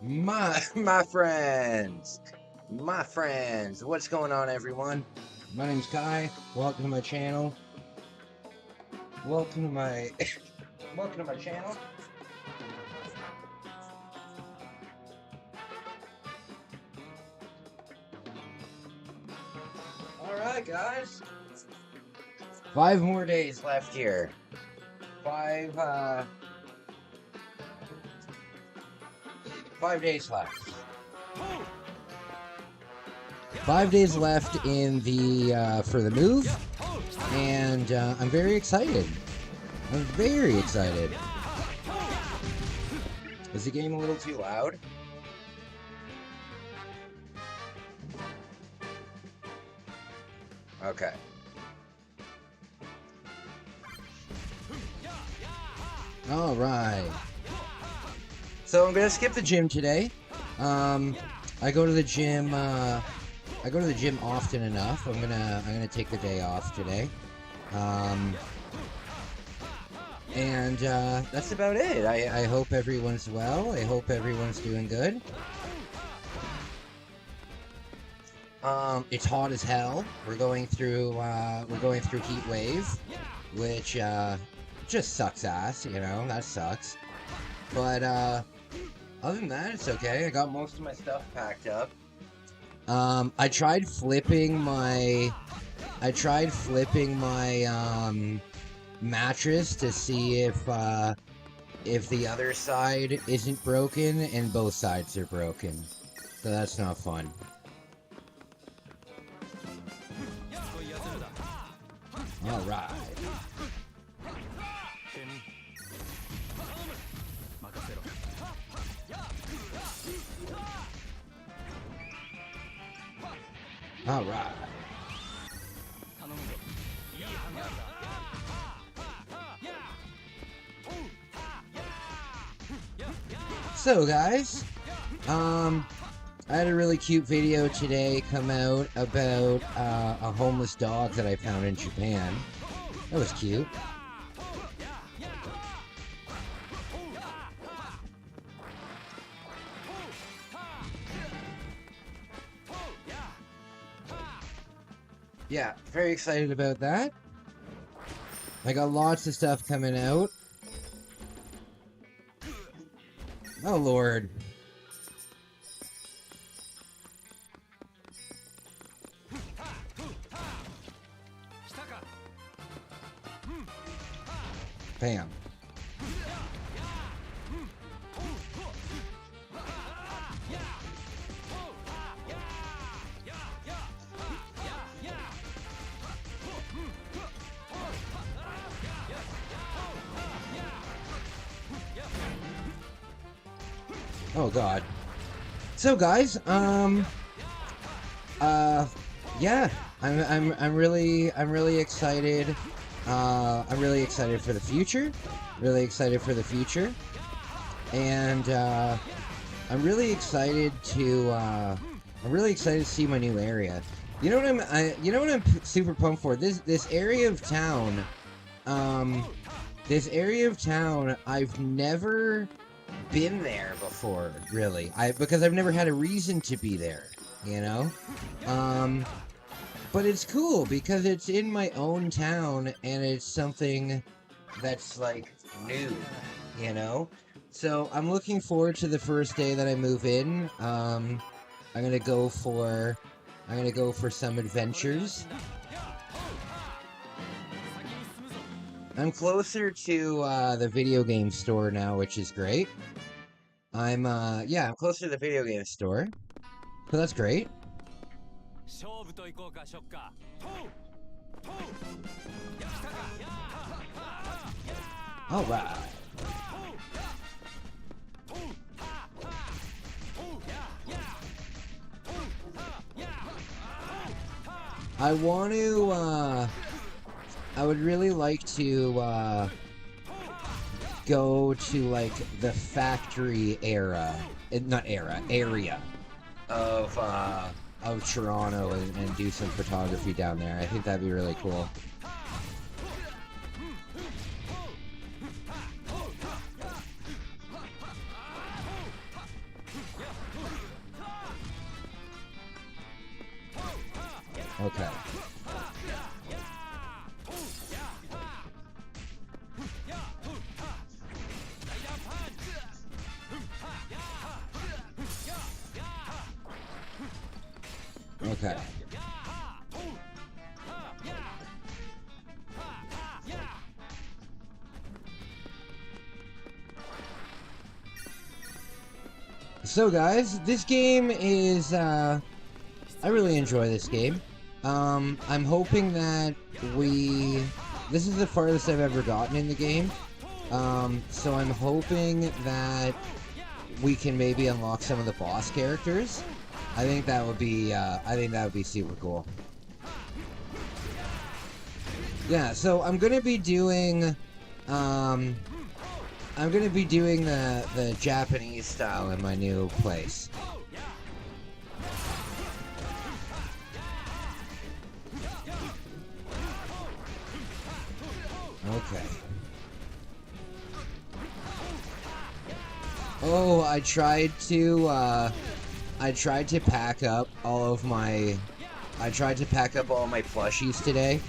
My friends, what's going on, everyone? My name's Kai. Welcome to my channel. Welcome to my welcome to my channel. All right, guys. 5 more days left here. 5 days left. 5 days left in the for the move, and I'm very excited. I'm very excited. Is the game a little too loud? Okay. All right. So I'm gonna skip the gym today. I go to the gym. I go to the gym often enough. I'm gonna take the day off today. And that's about it. I hope everyone's well. I hope everyone's doing good. It's hot as hell. We're going through heat wave, which just sucks ass. You know, that sucks. But other than that, it's okay. I got most of my stuff packed up. I tried flipping my mattress to see if the other side isn't broken, and both sides are broken. So that's not fun. All right. All right. So guys, I had a really cute video today come out about a homeless dog that I found in Japan. That was cute. Yeah, very excited about that. I got lots of stuff coming out. Oh, Lord. Bam. Oh God. So guys, yeah, I'm really excited. I'm really excited for the future. Really excited for the future, and I'm really excited to see my new area. You know what I'm super pumped for? This area of town. This area of town, I've never been there before, really. Because I've never had a reason to be there, you know? But it's cool because it's in my own town and it's something that's like new, you know? So I'm looking forward to the first day that I move in. I'm gonna go for some adventures. I'm closer to the video game store now, which is great. I'm closer to the video game store, so that's great. All right. I would really like to go to like the factory area of Toronto and do some photography down there. I think that'd be really cool. Okay. Okay. So guys, this game is, I really enjoy this game. I'm hoping that this is the farthest I've ever gotten in the game. So I'm hoping that we can maybe unlock some of the boss characters. I think that would be super cool. Yeah, so I'm gonna be doing, the Japanese style in my new place. Okay. Oh, I tried to pack up all of my... I tried to pack up all my plushies today.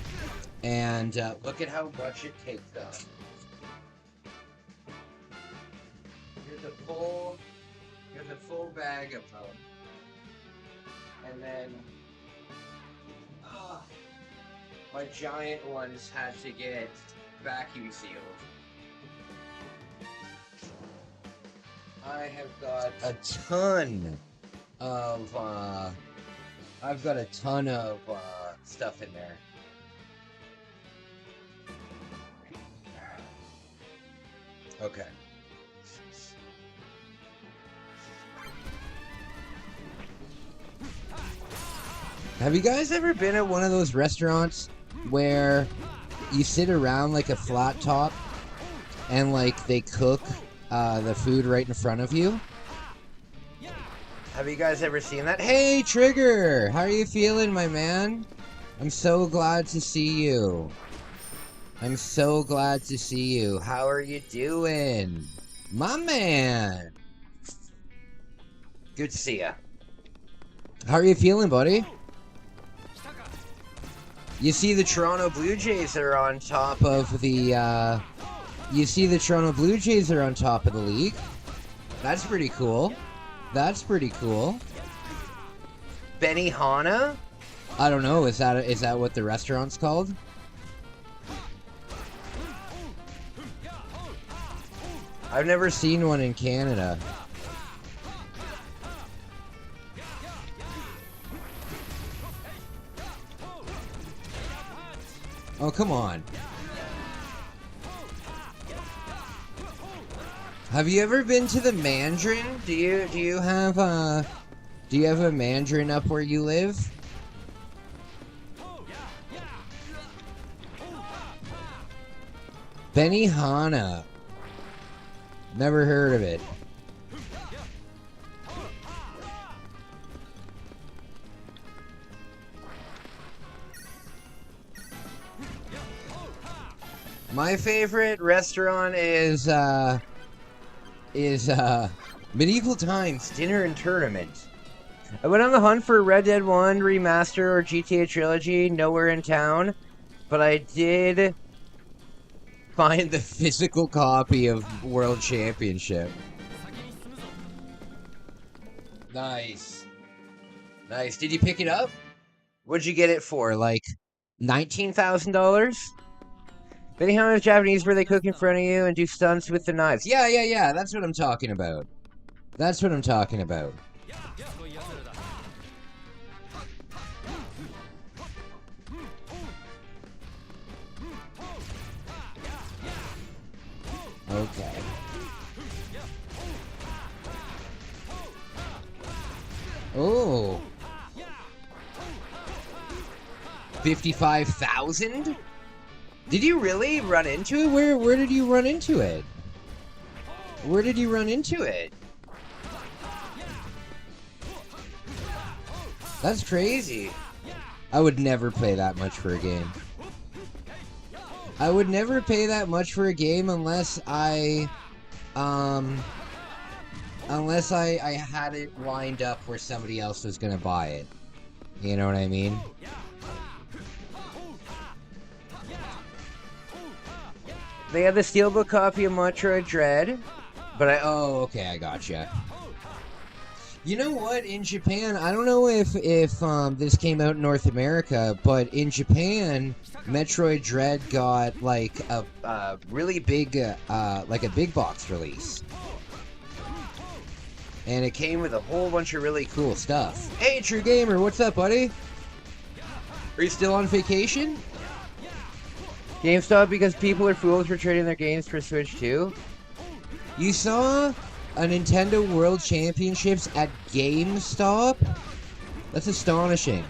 And look at how much it takes up. Here's a full bag of them. And then my giant ones had to get vacuum sealed. I have got a ton of stuff in there. Okay. Have you guys ever been at one of those restaurants where you sit around like a flat top and like they cook the food right in front of you? Have you guys ever seen that? Hey, Trigger! How are you feeling, my man? I'm so glad to see you. I'm so glad to see you. How are you doing? My man! Good to see ya. How are you feeling, buddy? You see the Toronto Blue Jays are on top of the, you see the Toronto Blue Jays are on top of the league. That's pretty cool. That's pretty cool. Benihana? I don't know. Is that what the restaurant's called? I've never seen one in Canada. Oh, come on. Have you ever been to the Mandarin? Do you have a Mandarin up where you live? Benihana. Never heard of it. My favorite restaurant is Medieval Times Dinner and Tournament. I went on the hunt for Red Dead 1 Remaster or GTA Trilogy, nowhere in town, but I did find the physical copy of World Championship. Nice. Nice. Did you pick it up? What'd you get it for? Like $19,000? Benihana is Japanese where they cook in front of you and do stunts with the knives. Yeah. That's what I'm talking about. That's what I'm talking about. Okay. Oh. 55,000? Did you really run into it? Where did you run into it? Where did you run into it? That's crazy. I would never pay that much for a game. I would never pay that much for a game unless I had it lined up where somebody else was gonna buy it. You know what I mean? They have the steelbook copy of Metroid Dread, but oh, okay, I gotcha. You know what? In Japan, I don't know if this came out in North America, but in Japan, Metroid Dread got like a really big like a big box release, and it came with a whole bunch of really cool stuff. Hey, True Gamer, what's up, buddy? Are you still on vacation? GameStop because people are fools for trading their games for Switch 2. You saw a Nintendo World Championships at GameStop? That's astonishing.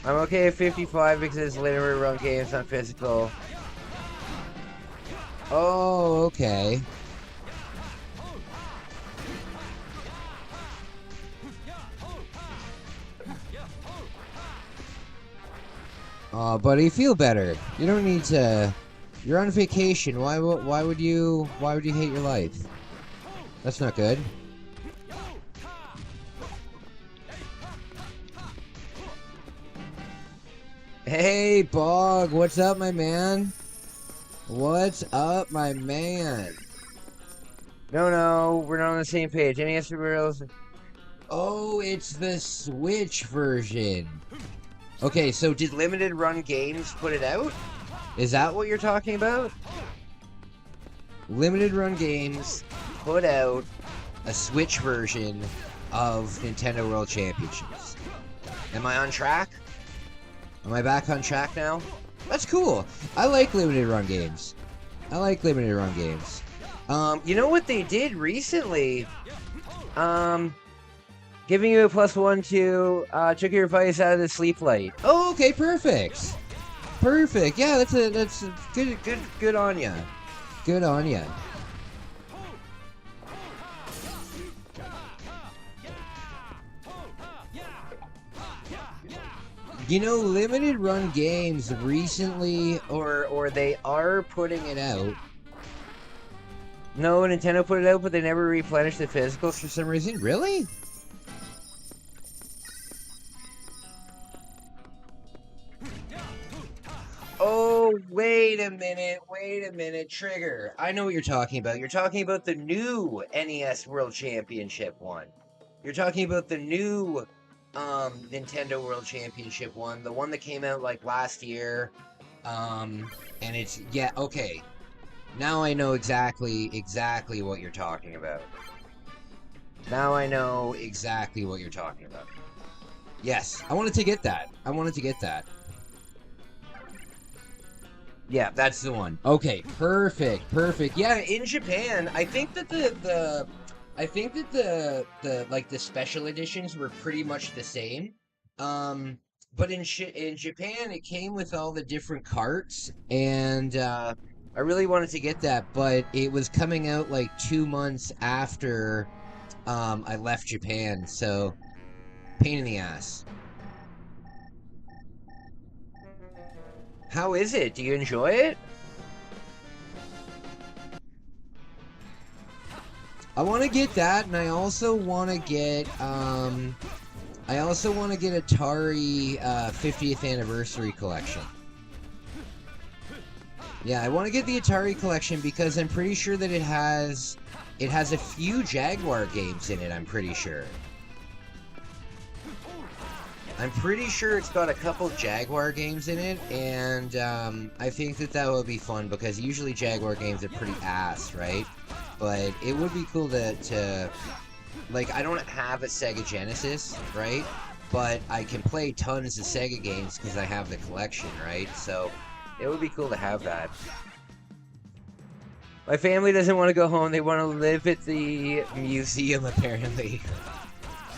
I'm okay at 55 because it's limited run games, not physical. Oh, okay. Oh, buddy, feel better. You don't need to. You're on vacation. Why would you hate your life? That's not good. Hey, Bog, what's up, my man? What's up, my man? No, we're not on the same page. Any answer else? Oh, it's the Switch version. Okay, so did Limited Run Games put it out? Is that what you're talking about? Limited Run Games put out a Switch version of Nintendo World Championships. Am I on track? Am I back on track now? That's cool. I like Limited Run Games. You know what they did recently? Giving you a +1 to took your advice out of the sleep light. Oh, okay, perfect. Yeah, that's good on ya. Good on ya. You know, Limited Run Games recently, or they are putting it out. No, Nintendo put it out, but they never replenished the physicals for some reason. Really? Oh, wait a minute, Trigger. I know what you're talking about. You're talking about the new NES World Championship one. You're talking about the new Nintendo World Championship one, the one that came out like last year. And it's, yeah, okay. Now I know exactly what you're talking about. Yes, I wanted to get that. Yeah, that's the one. Okay, perfect. Yeah, in Japan, I think that the like the special editions were pretty much the same. But in Japan, it came with all the different carts, and I really wanted to get that, but it was coming out like 2 months after I left Japan, so pain in the ass. How is it? Do you enjoy it? I want to get that, and I also want to get Atari 50th Anniversary Collection. Yeah, I want to get the Atari collection because I'm pretty sure that it has a few Jaguar games in it, I'm pretty sure. I'm pretty sure it's got a couple Jaguar games in it, and I think that would be fun because usually Jaguar games are pretty ass, right? But it would be cool to like, I don't have a Sega Genesis, right? But I can play tons of Sega games because I have the collection, right? So it would be cool to have that. My family doesn't want to go home. They want to live at the museum, apparently.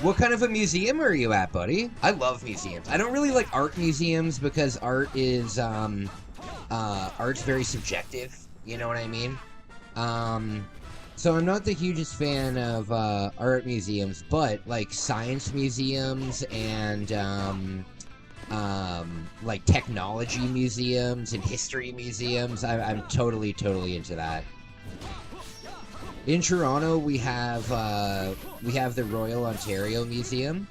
What kind of a museum are you at, buddy? I love museums. I don't really like art museums because art is, art's very subjective. You know what I mean? So I'm not the hugest fan of, art museums, but, like, science museums and, like, technology museums and history museums, I'm totally into that. In Toronto, we have the Royal Ontario Museum,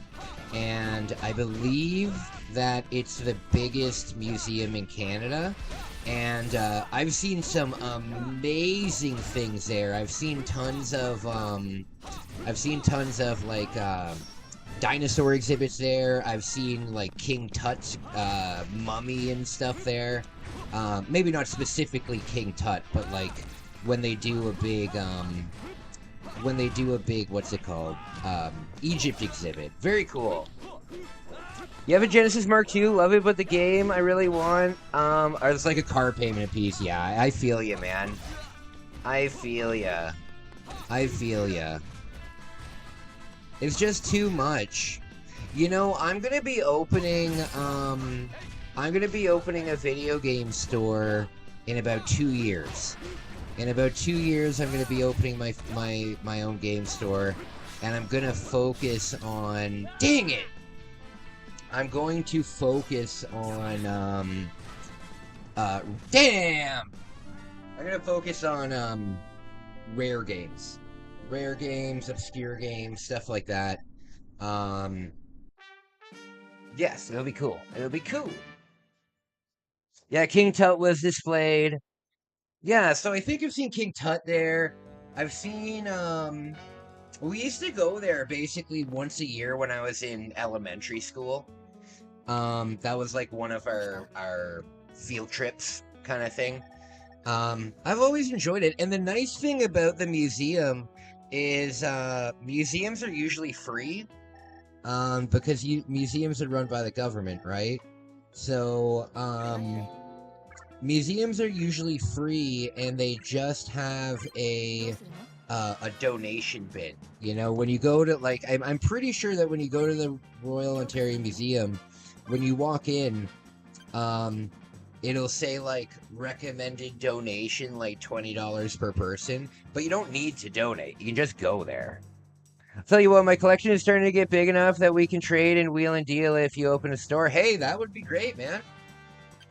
and I believe that it's the biggest museum in Canada. And I've seen some amazing things there. I've seen tons of like dinosaur exhibits there. I've seen like King Tut's mummy and stuff there. Maybe not specifically King Tut, but like when they do a big what's it called? Egypt exhibit. Very cool. You have a Genesis Mark II, love it, but the game I really want, or it's like a car payment piece. Yeah, I feel you, man. I feel ya. It's just too much. You know, I'm gonna be opening a video game store in about 2 years. In about 2 years, I'm gonna be opening my own game store, and I'm gonna focus on. Dang it! I'm going to focus on, damn! I'm gonna focus on, rare games. Rare games, obscure games, stuff like that. Yes, it'll be cool. It'll be cool. Yeah, King Tut was displayed. Yeah, so I think I've seen King Tut there. I've seen, we used to go there basically once a year when I was in elementary school. That was like one of our field trips kind of thing. I've always enjoyed it. And the nice thing about the museum is museums are usually free because museums are run by the government, right? So museums are usually free, and they just have a donation bin. You know, when you go to like, I'm pretty sure that when you go to the Royal Ontario Museum, when you walk in, it'll say like recommended donation, like $20 per person, but you don't need to donate. You can just go there. I'll tell you what, my collection is starting to get big enough that we can trade and wheel and deal if you open a store. Hey, that would be great, man.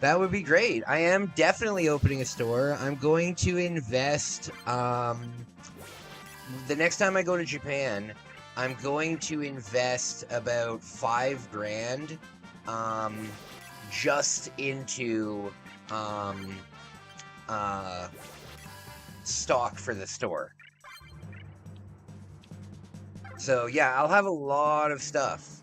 That would be great. I am definitely opening a store. I'm going to invest, the next time I go to Japan, I'm going to invest about $5,000 just into stock for the store. So yeah, I'll have a lot of stuff.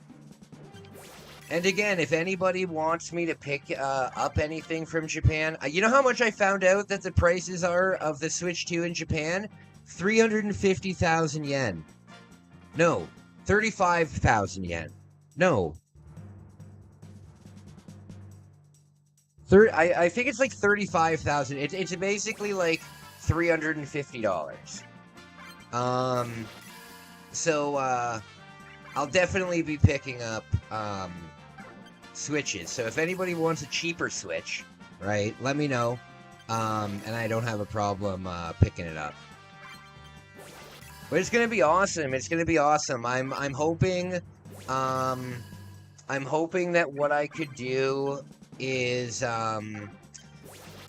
And again, if anybody wants me to pick up anything from Japan, you know how much I found out that the prices are of the Switch 2 in Japan? 350,000 yen. No, 35,000 yen. No. I think it's like 35,000. It's basically like $350. So I'll definitely be picking up Switches. So if anybody wants a cheaper Switch, right, let me know. And I don't have a problem picking it up. But it's gonna be awesome. It's gonna be awesome. I'm hoping that what I could do is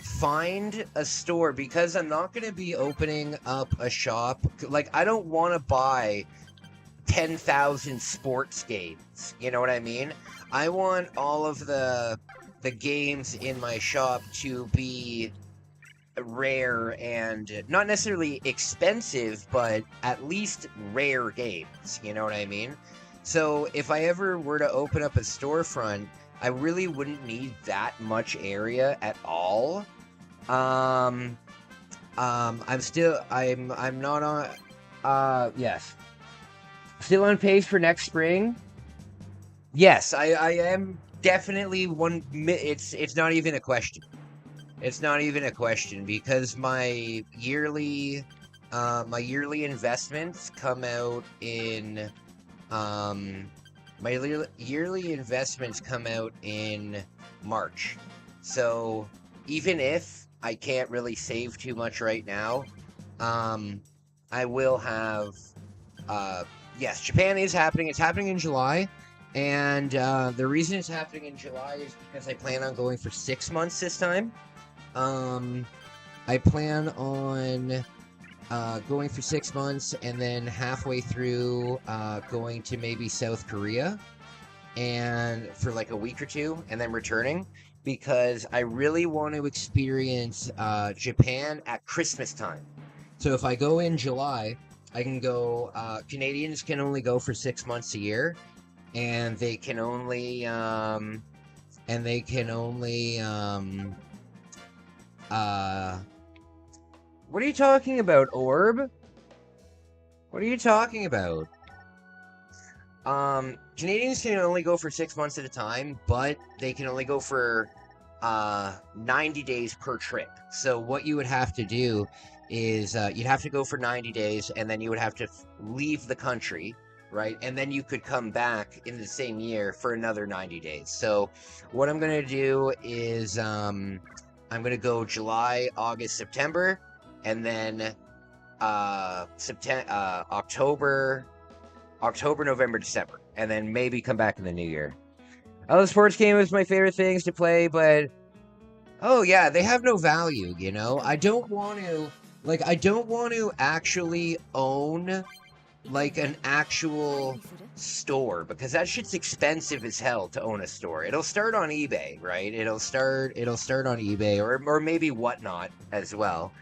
find a store, because I'm not going to be opening up a shop. Like, I don't want to buy 10,000 sports games. You know what I mean? I want all of the games in my shop to be rare and not necessarily expensive, but at least rare games. You know what I mean? So if I ever were to open up a storefront, I really wouldn't need that much area at all. I'm not on, yes. Still on pace for next spring? Yes, I am definitely one, it's not even a question. It's not even a question, because my yearly investments come out in, my yearly investments come out in March. So even if I can't really save too much right now, I will have, yes, Japan is happening. It's happening in July. And the reason it's happening in July is because I plan on going for 6 months this time. I plan on going for 6 months, and then halfway through going to maybe South Korea. and for like a week or two, and then returning because I really want to experience Japan at Christmas time. So if I go in July, I can go. Canadians can only go for 6 months a year, and they can only what are you talking about, Orb? What are you talking about? Canadians can only go for 6 months at a time, but they can only go for 90 days per trip. So what you would have to do is you'd have to go for 90 days, and then you would have to leave the country, right? And then you could come back in the same year for another 90 days. So what I'm going to do is I'm going to go July, August, September, and then October, November, December, and then maybe come back in the new year. Oh, the sports game is my favorite things to play, but oh yeah, they have no value, you know? I don't want to actually own like an actual store because that shit's expensive as hell to own a store. It'll start on eBay, right? It'll start on eBay or maybe Whatnot as well.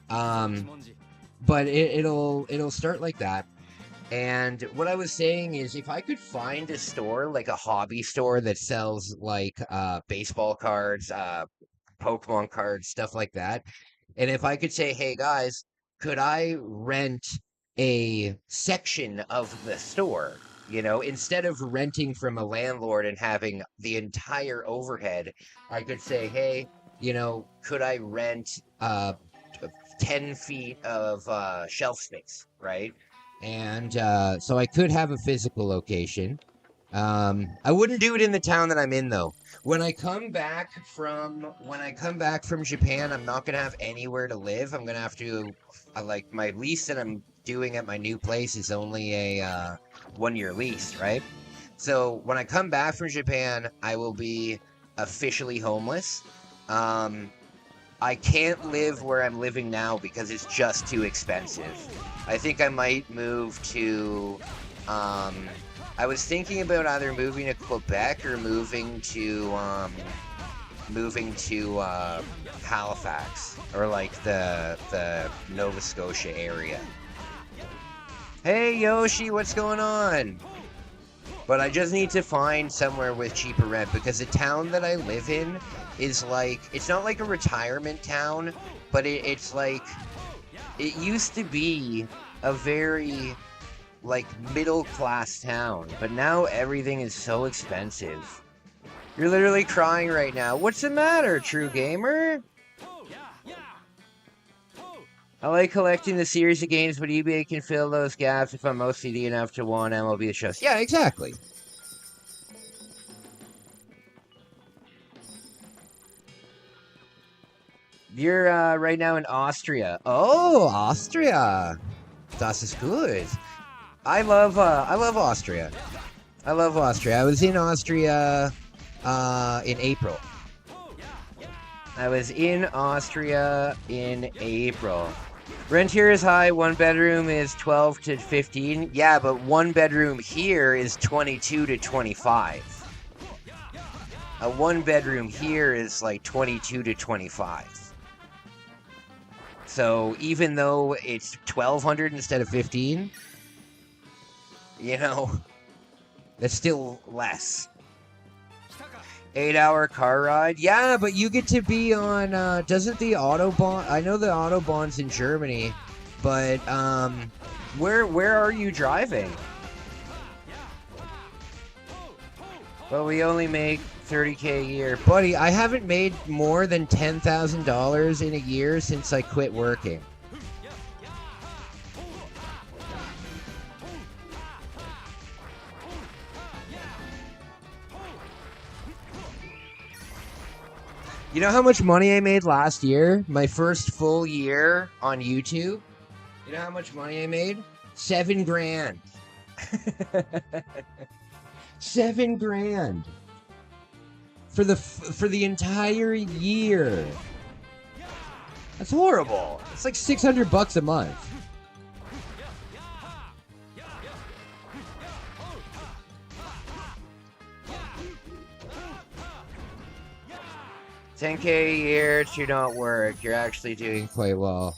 But it'll start like that. And what I was saying is if I could find a store, like a hobby store that sells like baseball cards, Pokemon cards, stuff like that, and if I could say, hey guys, could I rent a section of the store? You know, instead of renting from a landlord and having the entire overhead, I could say, hey, you know, could I rent 10 feet of shelf space, right? And so I could have a physical location. I wouldn't do it in the town that I'm in though. When I come back from Japan, I'm not gonna have anywhere to live. I'm gonna have to like my lease that I'm doing at my new place is only a 1-year lease, right? So when I come back from Japan, I will be officially homeless. I can't live where I'm living now because it's just too expensive. I think I might move to, I was thinking about either moving to Quebec or moving to Halifax or like the Nova Scotia area. Hey Yoshi, what's going on? But I just need to find somewhere with cheaper rent because the town that I live in is like, it's not like a retirement town, but it's like, it used to be a very like middle class town, but now everything is so expensive. You're literally crying right now. What's the matter, True Gamer? I like collecting the series of games, but eBay can fill those gaps if I'm OCD enough to want MLB The Show. Yeah, exactly. You're right now in Austria. Oh, Austria. Das ist gut. I love Austria. I love Austria. I was in Austria in April. Rent here is high. 1 bedroom is 12 to 15. Yeah, but 1 bedroom here is 22 to 25. A 1 bedroom here is like 22 to 25. So even though it's 1,200 instead of 15, you know, that's still less. 8-hour car ride? Yeah, but you get to be on, doesn't the Autobahn, I know the Autobahn's in Germany, but, where are you driving? Well, we only make $30K a year. Buddy, I haven't made more than $10,000 in a year since I quit working. You know how much money I made last year? My first full year on YouTube? You know how much money I made? $7,000. $7,000 for the entire year. That's horrible. It's like $600 a month. 10K a year to not work. You're actually doing quite well.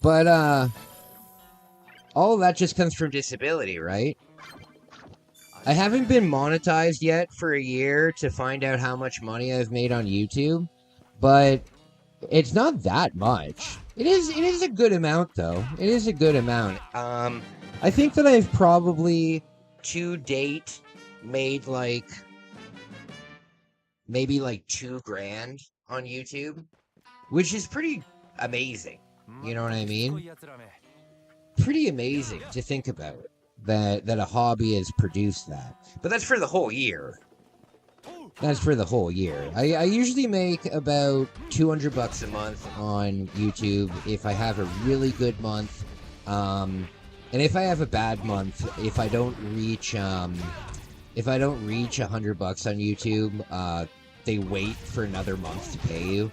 But all of that just comes from disability, right? I haven't been monetized yet for a year to find out how much money I've made on YouTube, but it's not that much. It is a good amount though. It is a good amount. I think that I've probably to date made like maybe like $2,000 on YouTube, which is pretty amazing. You know what I mean? Pretty amazing to think about that a hobby has produced that. But that's for the whole year. That's for the whole year. I usually make about $200 a month on YouTube if I have a really good month. And if I have a bad month, if I don't reach $100 on YouTube, they wait for another month to pay you.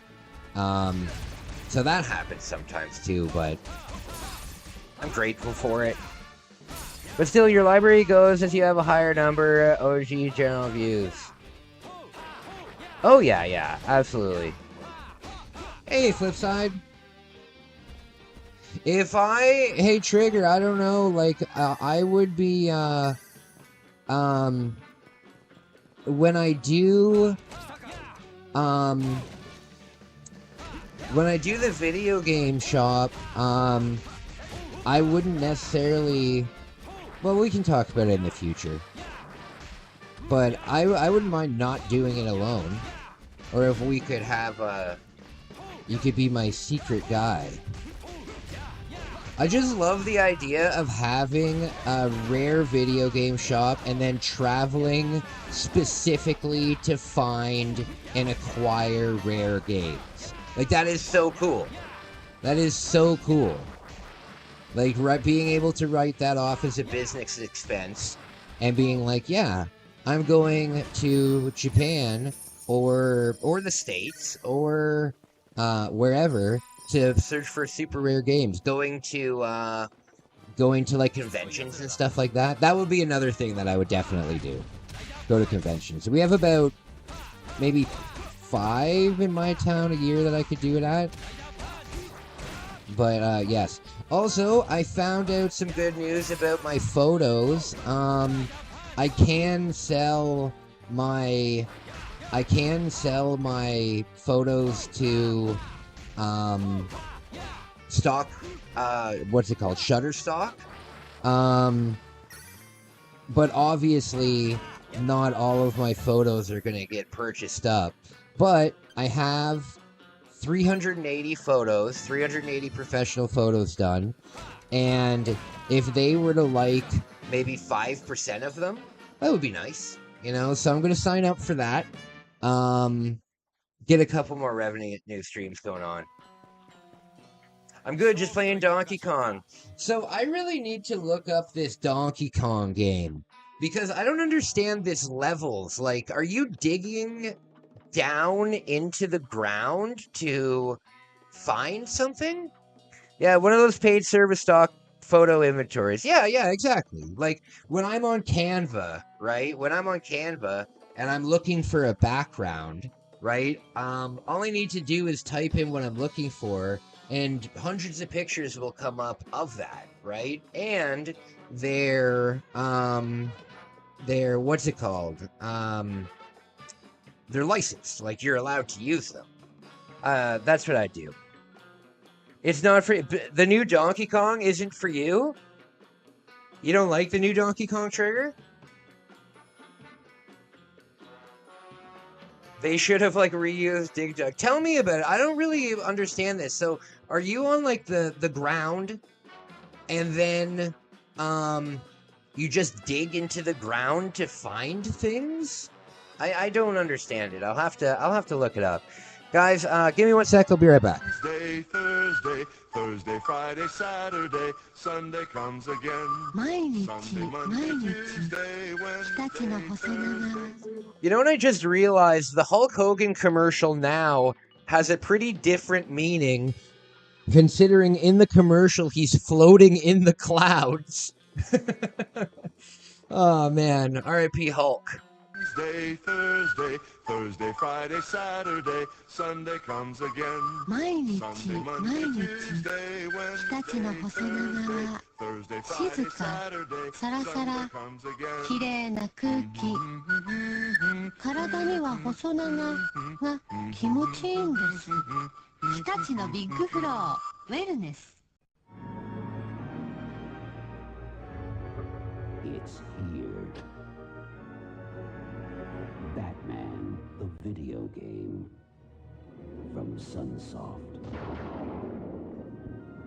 So that happens sometimes too, but I'm grateful for it. But still, your library goes as you have a higher number OG general views. Oh yeah, absolutely. Hey, Flipside. Hey Trigger, I don't know, like I would be when I do the video game shop, I wouldn't necessarily. Well, we can talk about it in the future. But I wouldn't mind not doing it alone. Or if we could have you could be my secret guy. I just love the idea of having a rare video game shop and then traveling specifically to find and acquire rare games. Like, that is so cool. That is so cool. Like, being able to write that off as a business expense and being like, yeah, I'm going to Japan or the States or wherever to search for super rare games. Going to like conventions and stuff like that. That would be another thing that I would definitely do. Go to conventions. We have about maybe 5 in my town a year that I could do it at. But yes. Also, I found out some good news about my photos. I can sell my photos to stock, what's it called? Shutterstock. But obviously not all of my photos are going to get purchased up. But I have 380 photos, 380 professional photos done. And if they were to like maybe 5% of them, that would be nice. You know, so I'm going to sign up for that. Get a couple more revenue streams going on. I'm good just playing Donkey Kong. So I really need to look up this Donkey Kong game because I don't understand this levels. Like, are you digging down into the ground to find something? Yeah, one of those paid service stock photo inventories. Yeah, exactly. Like when I'm on Canva, right? When I'm on Canva and I'm looking for a background, right? All I need to do is type in what I'm looking for and hundreds of pictures will come up of that, right? And they're what's it called? They're licensed, like you're allowed to use them. That's what I do. It's not for the new Donkey Kong. Isn't for you. You don't like the new Donkey Kong Trigger? They should have like reused Dig Dug. Tell me about it. I don't really understand this. So, are you on like the ground, and then you just dig into the ground to find things? I don't understand it. I'll have to look it up. Guys, give me 1 sec. I'll be right back. Thursday, Friday, Saturday, Sunday comes again. Sunday, Monday, Tuesday, Wednesday. You know what I just realized? The Hulk Hogan commercial now has a pretty different meaning, considering in the commercial he's floating in the clouds. Oh man, R.I.P. Hulk. Wednesday, Thursday, Thursday, Friday, Saturday, Sunday comes again. Sunday, Monday, Tuesday, Wednesday, Thursday, Thursday, Friday, Saturday, Sunday comes again. きれいな空気。体には細長が気持ちいいんです。日立のビッグフロー、ウェルネス。It's here. Batman, the video game. From Sunsoft.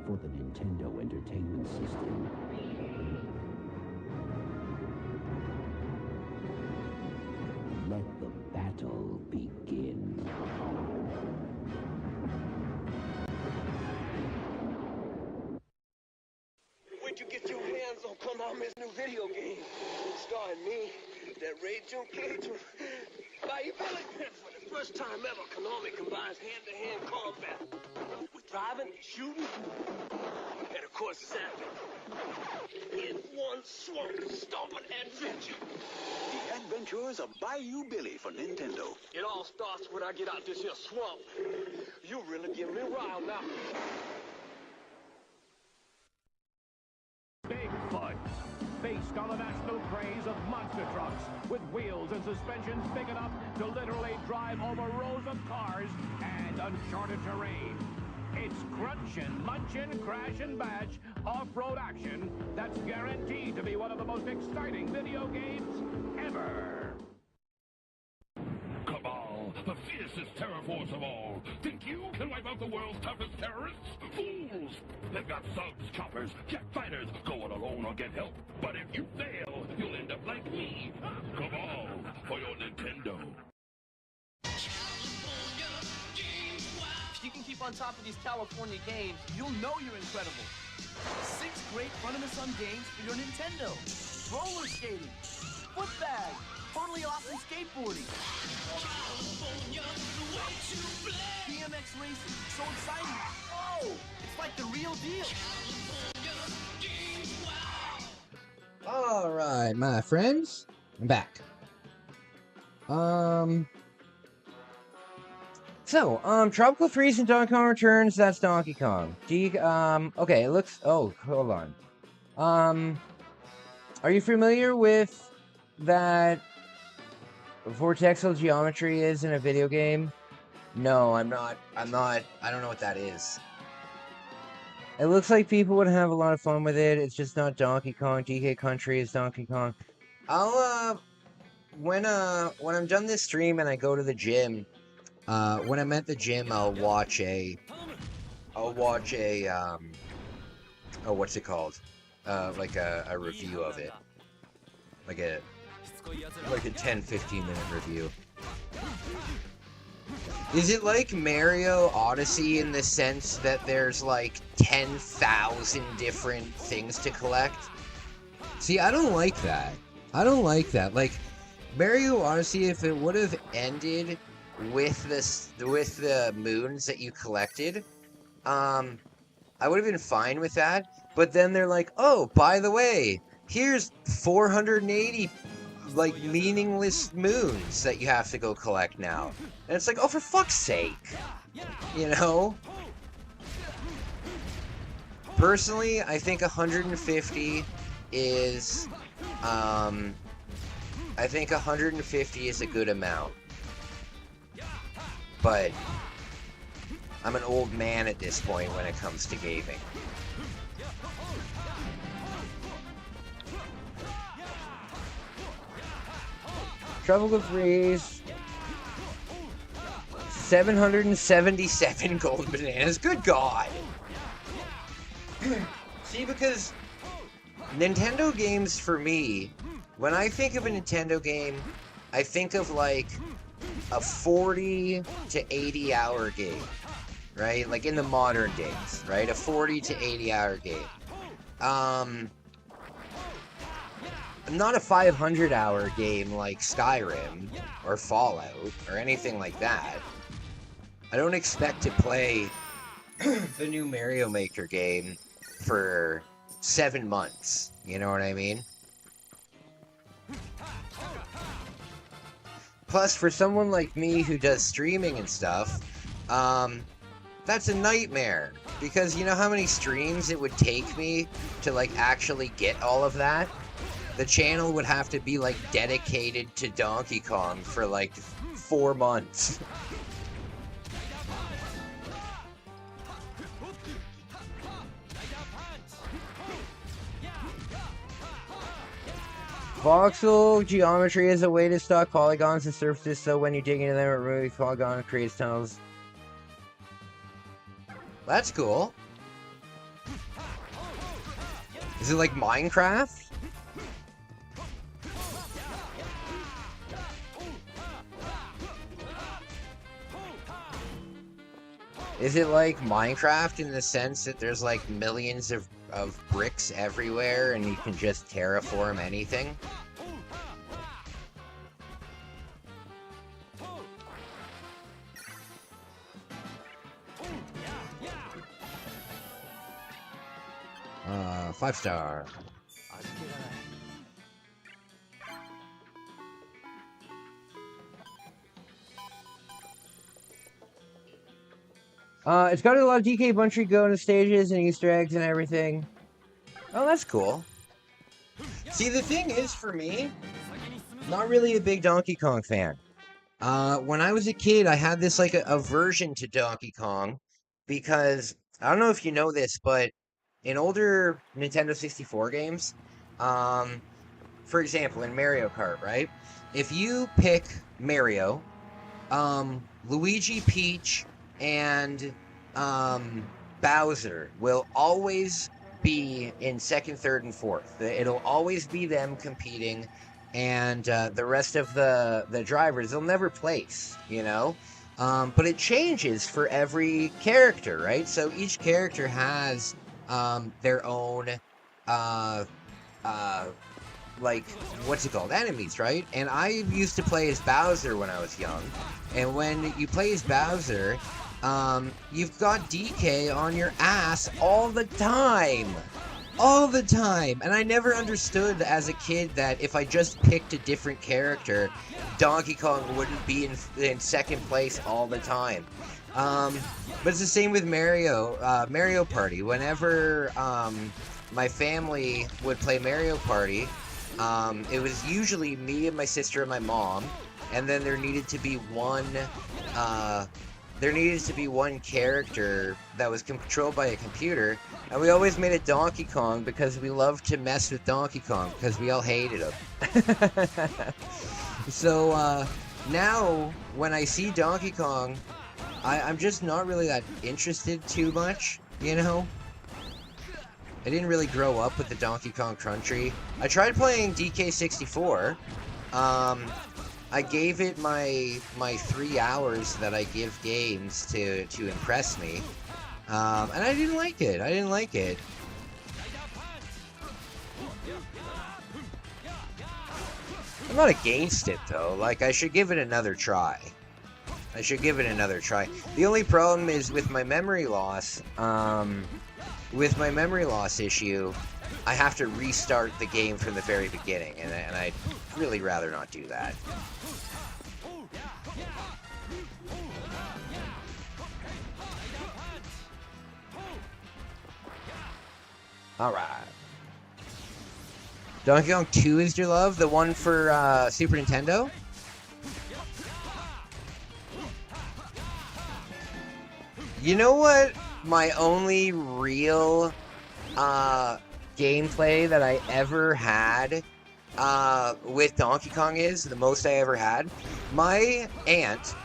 For the Nintendo Entertainment System. Let the battle begin. Where'd you get your hands on Konami's new video game? Starring me, that Ray Junke, Bayou-Billy. For the first time ever, Konami combines hand-to-hand combat with driving and shooting, and of course zapping. In one swamp, stomping adventure. The Adventures of Bayou Billy for Nintendo. It all starts when I get out this here swamp. You really give me riled now. Bigfoot, based on the national craze of monster trucks with wheels and suspensions big enough to literally drive over rows of cars and uncharted terrain. It's crunchin', munchin', crash and bash, off-road action that's guaranteed to be one of the most exciting video games ever. Cabal, the fiercest terror force of all. Think you can wipe out the world's toughest terrorists? Fools! They've got thugs, choppers, jet fighters, go it alone or get help. But if you fail, you'll end up like me. Cabal, for your Nintendo. If you can keep on top of these California games, you'll know you're incredible. 6 great fun-in-the-sun games for your Nintendo. Roller skating, foot bag, totally awesome skateboarding. BMX racing, so exciting. Oh, it's like the real deal. All right, my friends, I'm back. Tropical Freeze and Donkey Kong Returns, that's Donkey Kong. Okay, it looks, oh, hold on. Are you familiar with that vortexal geometry is in a video game? No, I'm not, I don't know what that is. It looks like people would have a lot of fun with it. It's just not Donkey Kong. DK Country is Donkey Kong. When I'm done this stream and I go to the gym, when I'm at the gym, I'll watch a, oh, what's it called? Like a review of it. Like a 10-15 minute review. Is it like Mario Odyssey in the sense that there's like 10,000 different things to collect? See, I don't like that. I don't like that. Like, Mario Odyssey, if it would have ended with the moons that you collected, I would have been fine with that. But then they're like, oh, by the way, here's 480 like meaningless moons that you have to go collect now. And it's like, oh, for fuck's sake. You know? Personally, I think 150 is I think 150 is a good amount. But I'm an old man at this point when it comes to gaming. Tropical Freeze. 777 gold bananas. Good God. See, because Nintendo games for me, when I think of a Nintendo game, I think of like a 40 to 80 hour game, right? Like in the modern days, right? A 40 to 80 hour game. Not a 500 hour game like Skyrim or Fallout or anything like that. I don't expect to play the new Mario Maker game for 7 months. You know what I mean? plus for someone like me who does streaming and stuff, that's a nightmare, because you know how many streams it would take me to like actually get all of that? The channel would have to be like dedicated to Donkey Kong for like 4 months. Voxel geometry is a way to stock polygons and surfaces, so when you dig into them, it removes polygon and creates tunnels. That's cool. Is it like Minecraft? Is it like Minecraft in the sense that there's like millions of bricks everywhere and you can just terraform anything? Five star. It's got a lot of DK Buntry go into stages and Easter eggs and everything. Oh, that's cool. See, the thing is, for me, not really a big Donkey Kong fan. When I was a kid, I had this, like, aversion to Donkey Kong, because, I don't know if you know this, but in older Nintendo 64 games, for example, in Mario Kart, right? If you pick Mario, Luigi, Peach, and Bowser will always be in second, third, and fourth. It'll always be them competing, and the rest of the drivers, they'll never place, you know? But it changes for every character, right? So each character has their own, like, what's it called? Enemies, right? And I used to play as Bowser when I was young. And when you play as Bowser, you've got DK on your ass all the time. All the time. And I never understood as a kid that if I just picked a different character, Donkey Kong wouldn't be in second place all the time. But it's the same with Mario Party. Whenever my family would play Mario Party, it was usually me and my sister and my mom, and then there needed to be one character that was controlled by a computer, and we always made it Donkey Kong because we loved to mess with Donkey Kong because we all hated him. So now when I see Donkey Kong, I'm just not really that interested too much, you know? I didn't really grow up with the Donkey Kong Country. I tried playing DK64. I gave it my 3 hours that I give games to impress me. And I didn't like it. I'm not against it, though. Like, I should give it another try. The only problem is with my memory loss, issue, I have to restart the game from the very beginning, and I'd really rather not do that. Alright. Donkey Kong 2 is your love? The one for Super Nintendo? You know what my only real gameplay that I ever had with Donkey Kong is? The most I ever had? My aunt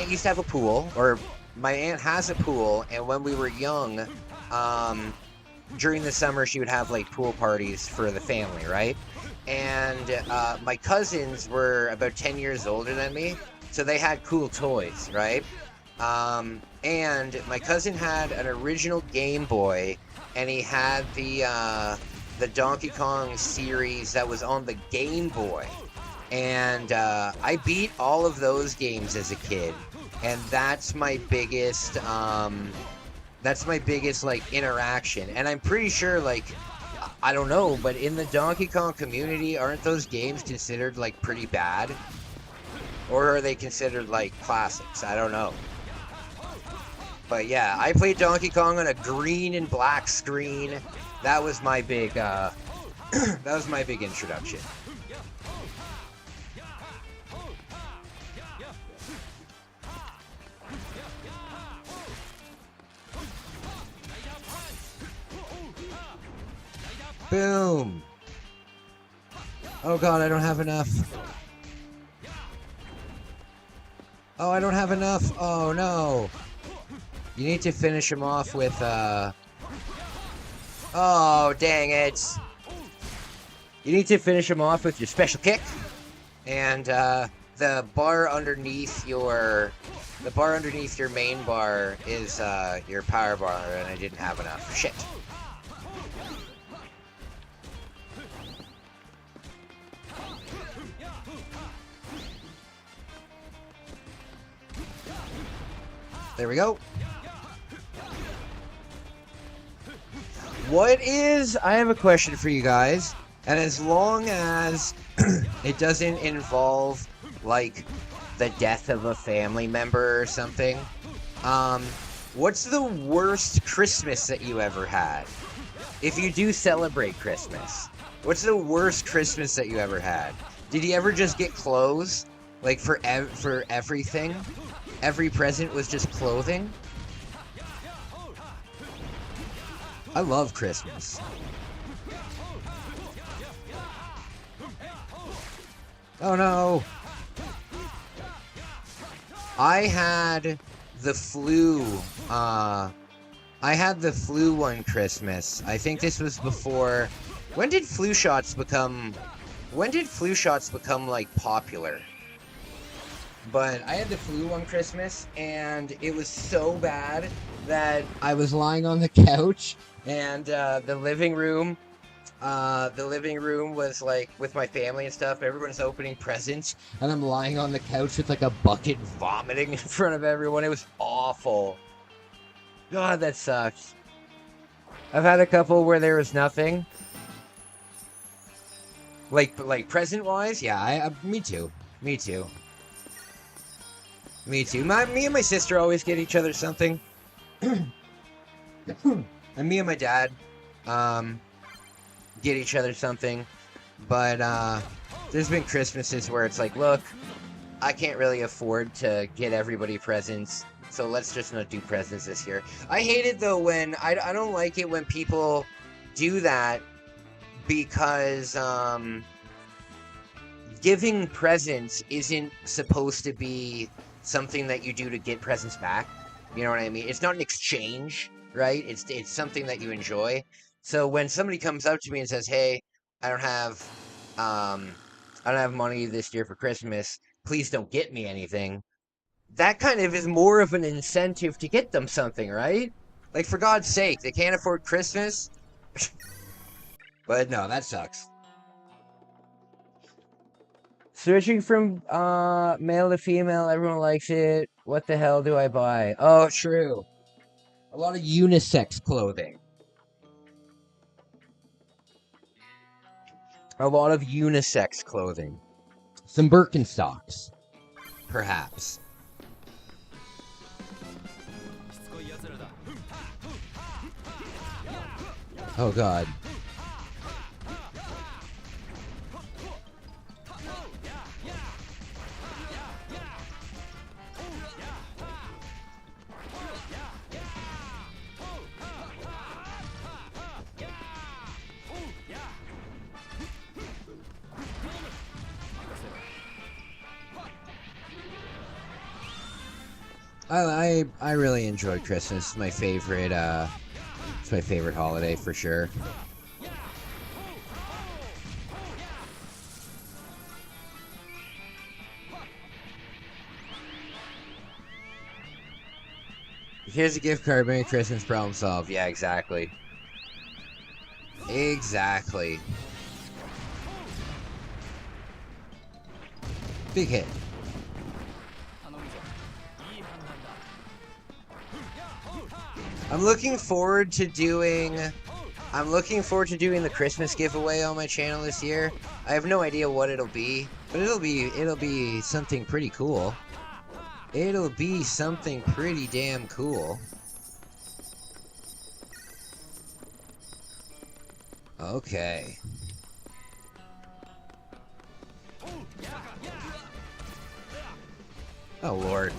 used to have a pool, or my aunt has a pool, and when we were young, during the summer she would have like pool parties for the family, right? And my cousins were about 10 years older than me, so they had cool toys, right? And my cousin had an original Game Boy, and he had the Donkey Kong series that was on the Game Boy. And I beat all of those games as a kid, and that's my biggest like interaction. And I'm pretty sure, like, I don't know, but in the Donkey Kong community, aren't those games considered like pretty bad? Or are they considered, like, classics? I don't know. But yeah, I played Donkey Kong on a green and black screen. That was my big, that was my big introduction. Boom! Oh god, I don't have enough. Oh, I don't have enough. Oh no. You need to finish him off with, oh, dang it. You need to finish him off with your special kick. And, the bar underneath your... The bar underneath your main bar is, your power bar, and I didn't have enough. Shit. There we go. I have a question for you guys, and as long as it doesn't involve, like, the death of a family member or something, what's the worst Christmas that you ever had? If you do celebrate Christmas, what's the worst Christmas that you ever had? Did you ever just get clothes? Like, for everything? Every present was just clothing? I love Christmas. Oh no! I had the flu, I had the flu one Christmas. I think this was before... When did flu shots become, like, popular? But I had the flu one Christmas, and it was so bad that I was lying on the couch, and the living room was like with my family and stuff. Everyone's opening presents, and I'm lying on the couch with like a bucket vomiting in front of everyone. It was awful. God, that sucks. I've had a couple where there was nothing. Like present-wise, yeah. Me too. Me too. Me too. Me and my sister always get each other something. And me and my dad, get each other something. But, there's been Christmases where it's like, look, I can't really afford to get everybody presents, so let's just not do presents this year. I hate it, though, when... I don't like it when people do that because, giving presents isn't supposed to be something that you do to get presents back. You know what I mean? It's not an exchange, right? It's something that you enjoy. So when somebody comes up to me and says, "Hey, I don't have money this year for Christmas. Please don't get me anything." That kind of is more of an incentive to get them something, right? Like, for God's sake, they can't afford Christmas. But no, that sucks. Switching from male to female, everyone likes it. What the hell do I buy? Oh, true. A lot of unisex clothing. A lot of unisex clothing. Some Birkenstocks. Perhaps. Oh, God. I really enjoyed Christmas. It's my favorite holiday for sure. Here's a gift card, Merry Christmas, problem solved. Yeah, exactly. Exactly. Big hit. I'm looking forward to doing the Christmas giveaway on my channel this year. I have no idea what it'll be. But it'll be something pretty cool. It'll be something pretty damn cool. Okay. Oh, Lord.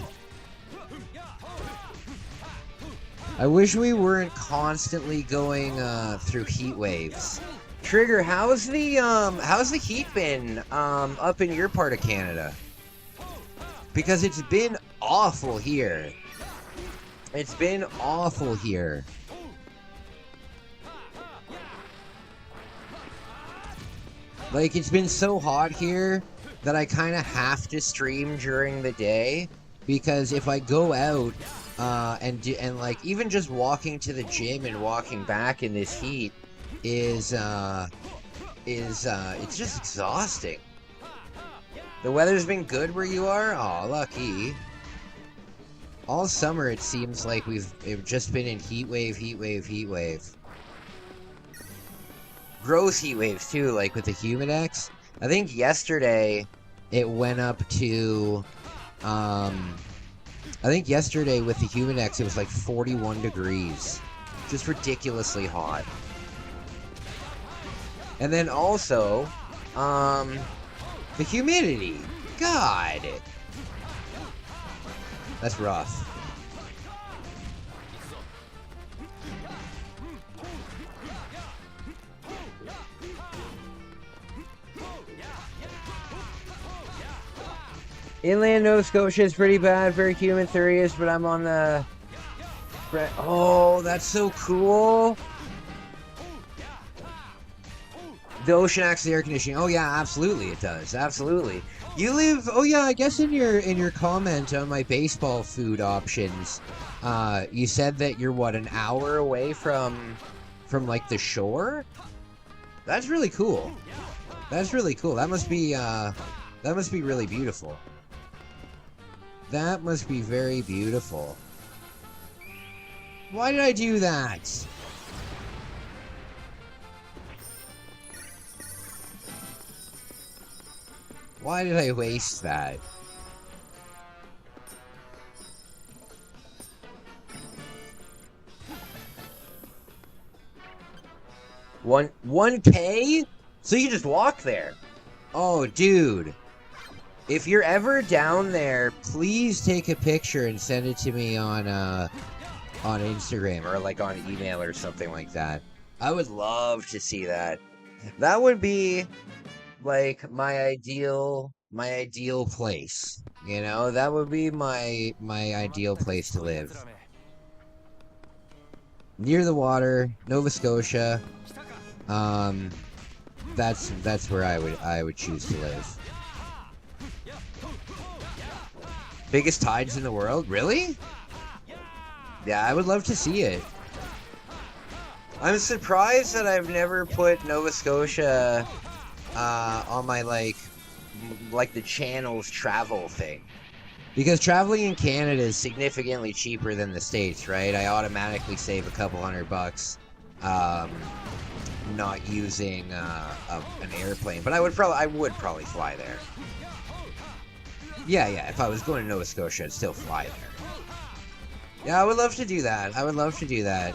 I wish we weren't constantly going through heat waves. Trigger, how's the heat been up in your part of Canada? Because it's been awful here. It's been awful here. Like, it's been so hot here that I kind of have to stream during the day, because if I go out and like even just walking to the gym and walking back in this heat is it's just exhausting. The weather's been good where you are? Aw, lucky. All summer it seems like we've just been in heat wave. Gross heat waves too, like with the Humidex. I think yesterday it went up to I think yesterday with the Humidex it was like 41 degrees. Just ridiculously hot. And then also the humidity. God. That's rough. Inland Nova Scotia is pretty bad, very humid, 30s, but I'm on the... Oh, that's so cool! The ocean acts as the air conditioning. Oh yeah, absolutely it does. Absolutely. You live... Oh yeah, I guess in your comment on my baseball food options, you said that you're, what, an hour away from like, the shore? That's really cool. That's really cool. That must be really beautiful. That must be very beautiful. Why did I do that? Why did I waste that? $1K? So you just walk there? Oh, dude. If you're ever down there, please take a picture and send it to me on Instagram or like on email or something like that. I would love to see that. That would be like my ideal place. You know, that would be my ideal place to live. Near the water, Nova Scotia. That's where I would choose to live. Biggest tides in the world? Really? Yeah, I would love to see it. I'm surprised that I've never put Nova Scotia on my like the channel's travel thing. Because traveling in Canada is significantly cheaper than the States, right? I automatically save a couple $100 not using an airplane. But I would probably fly there. Yeah, if I was going to Nova Scotia, I'd still fly there. Yeah, I would love to do that.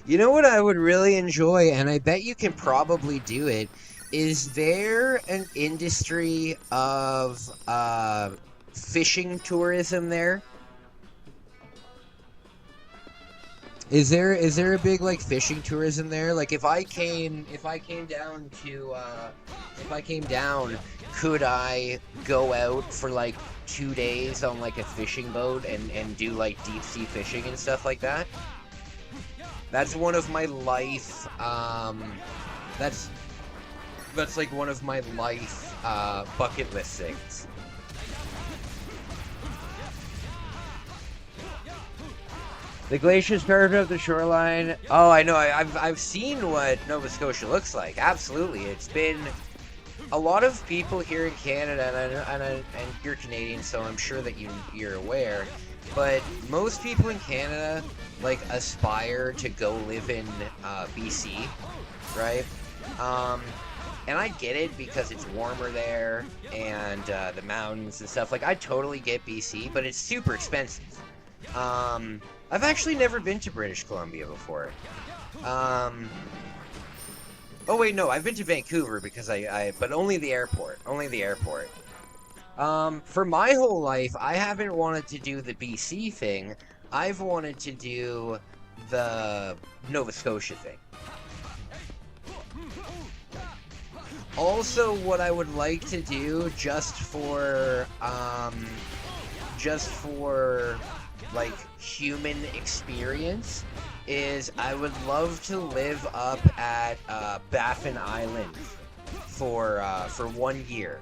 You know what I would really enjoy, and I bet you can probably do it, is there an industry of fishing tourism there? Is there a big like fishing tourism there? Like if I came down, could I go out for like 2 days on like a fishing boat and do like deep sea fishing and stuff like that? That's one of my life that's like one of my life bucket list things. The glaciers carved up the shoreline. Oh, I know. I've seen what Nova Scotia looks like. Absolutely, it's been a lot of people here in Canada, and you're Canadian, so I'm sure that you're aware. But most people in Canada like aspire to go live in BC, right? And I get it because it's warmer there and the mountains and stuff. Like, I totally get BC, but it's super expensive. I've actually never been to British Columbia before. Oh wait, no, I've been to Vancouver because but only the airport. Only the airport. For my whole life, I haven't wanted to do the BC thing. I've wanted to do the Nova Scotia thing. Also, what I would like to do just for like human experience is I would love to live up at Baffin Island for 1 year.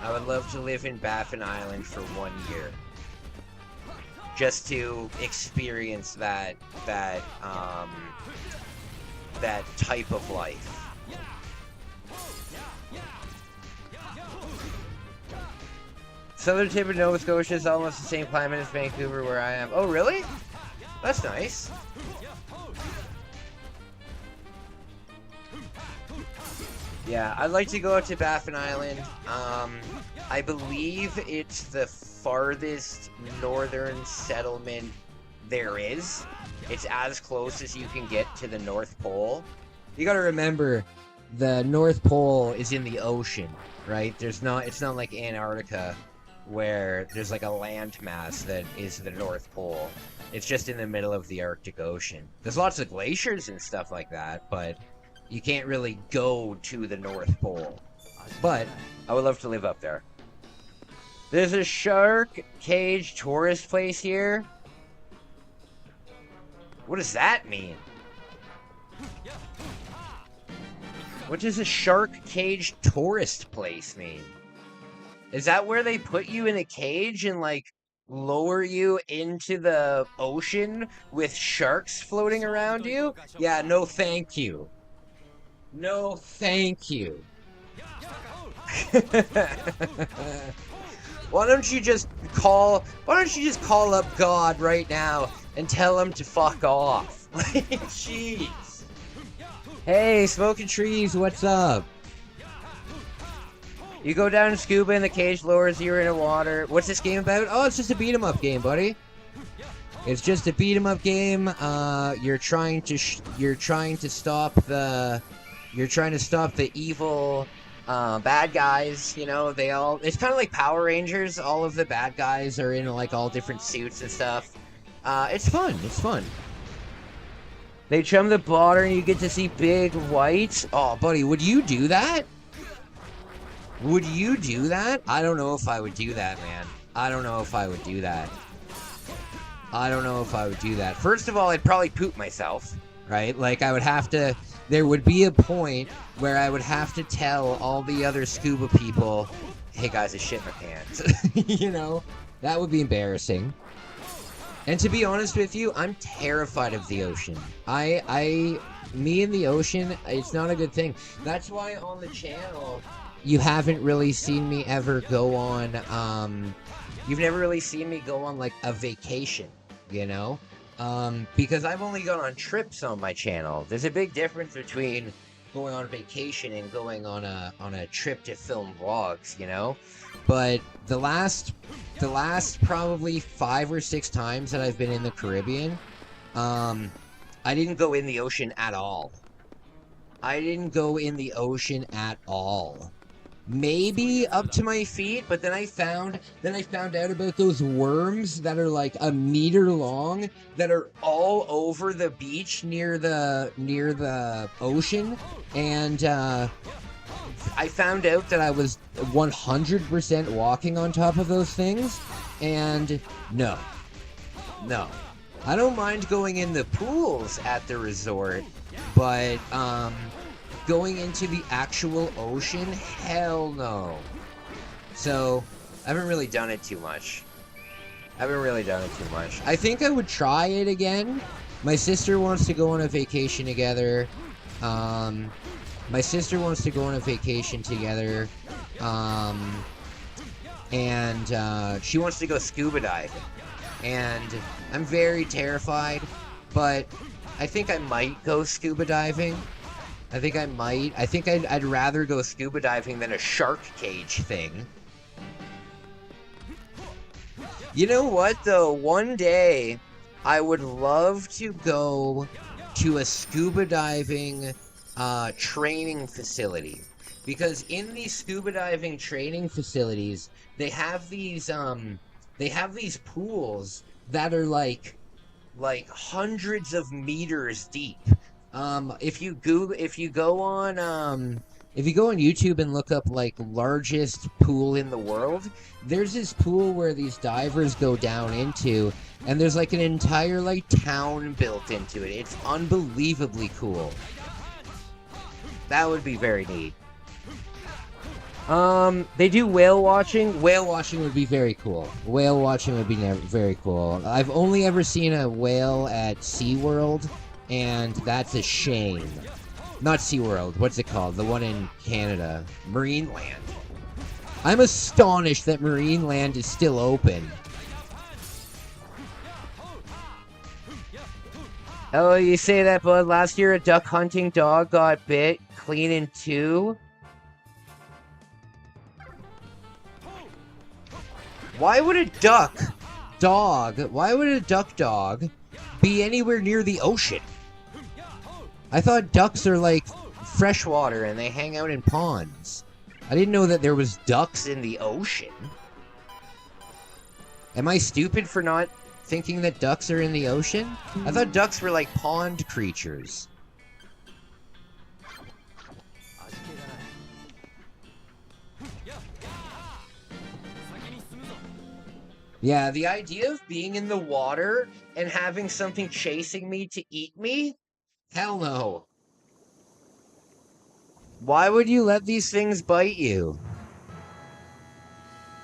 I would love to live in Baffin Island for 1 year, just to experience that type of life. Southern tip of Nova Scotia is almost the same climate as Vancouver, where I am. Oh, really? That's nice. Yeah, I'd like to go out to Baffin Island. I believe it's the farthest northern settlement there is. It's as close as you can get to the North Pole. You gotta remember, the North Pole is in the ocean, right? It's not like Antarctica, where there's like a landmass that is the North Pole. It's just in the middle of the Arctic Ocean. There's lots of glaciers and stuff like that, but you can't really go to the North Pole. But I would love to live up there. There's a shark cage tourist place here. What does that mean? What does a shark cage tourist place mean? Is that where they put you in a cage and, like, lower you into the ocean with sharks floating around you? Yeah, no thank you. No thank you. Why don't you just call up God right now and tell him to fuck off? Like, jeez. Hey, Smoking Trees, what's up? You go down scuba and the cage lowers you in the water. What's this game about? Oh, it's just a beat 'em up game, buddy. It's just a beat 'em up game. You're trying to stop the evil bad guys. You know, it's kind of like Power Rangers. All of the bad guys are in like all different suits and stuff. It's fun. It's fun. They chum the water and you get to see big whites. Oh, buddy, would you do that? Would you do that? I don't know if I would do that, man. I don't know if I would do that. First of all, I'd probably poop myself, right? Like, I would have to... There would be a point where I would have to tell all the other scuba people, hey guys, I shit my pants. You know? That would be embarrassing. And to be honest with you, I'm terrified of the ocean. Me and the ocean, it's not a good thing. That's why on the channel... You haven't really seen me ever go on, you've never really seen me go on, like, a vacation, you know? Because I've only gone on trips on my channel. There's a big difference between going on vacation and going on a trip to film vlogs, you know? But the last probably 5 or 6 times that I've been in the Caribbean, I didn't go in the ocean at all. Maybe up to my feet, but then I found out about those worms that are like a meter long that are all over the beach near the ocean, and I found out that I was 100% walking on top of those things, and no. I don't mind going in the pools at the resort, but going into the actual ocean, hell no. So, I haven't really done it too much. I think I would try it again. My sister wants to go on a vacation together. And she wants to go scuba diving. And I'm very terrified, but I think I might go scuba diving. I think I might. I think I'd rather go scuba diving than a shark cage thing. You know what, though? One day, I would love to go to a scuba diving training facility. Because in these scuba diving training facilities, they have these pools that are like hundreds of meters deep. If you go on YouTube and look up like largest pool in the world, there's this pool where these divers go down into, and there's like an entire like town built into it. It's unbelievably cool. That would be very neat. They do whale watching. Whale watching would be very cool. Whale watching would be very cool. I've only ever seen a whale at SeaWorld, and that's a shame. Not SeaWorld, what's it called? The one in Canada. Marineland. I'm astonished that Marineland is still open. Oh, you say that, bud? Last year a duck hunting dog got bit, clean in two. Why would a duck dog be anywhere near the ocean? I thought ducks are like freshwater and they hang out in ponds. I didn't know that there was ducks in the ocean. Am I stupid for not thinking that ducks are in the ocean? I thought ducks were like pond creatures. Yeah, the idea of being in the water and having something chasing me to eat me? Hell no. Why would you let these things bite you?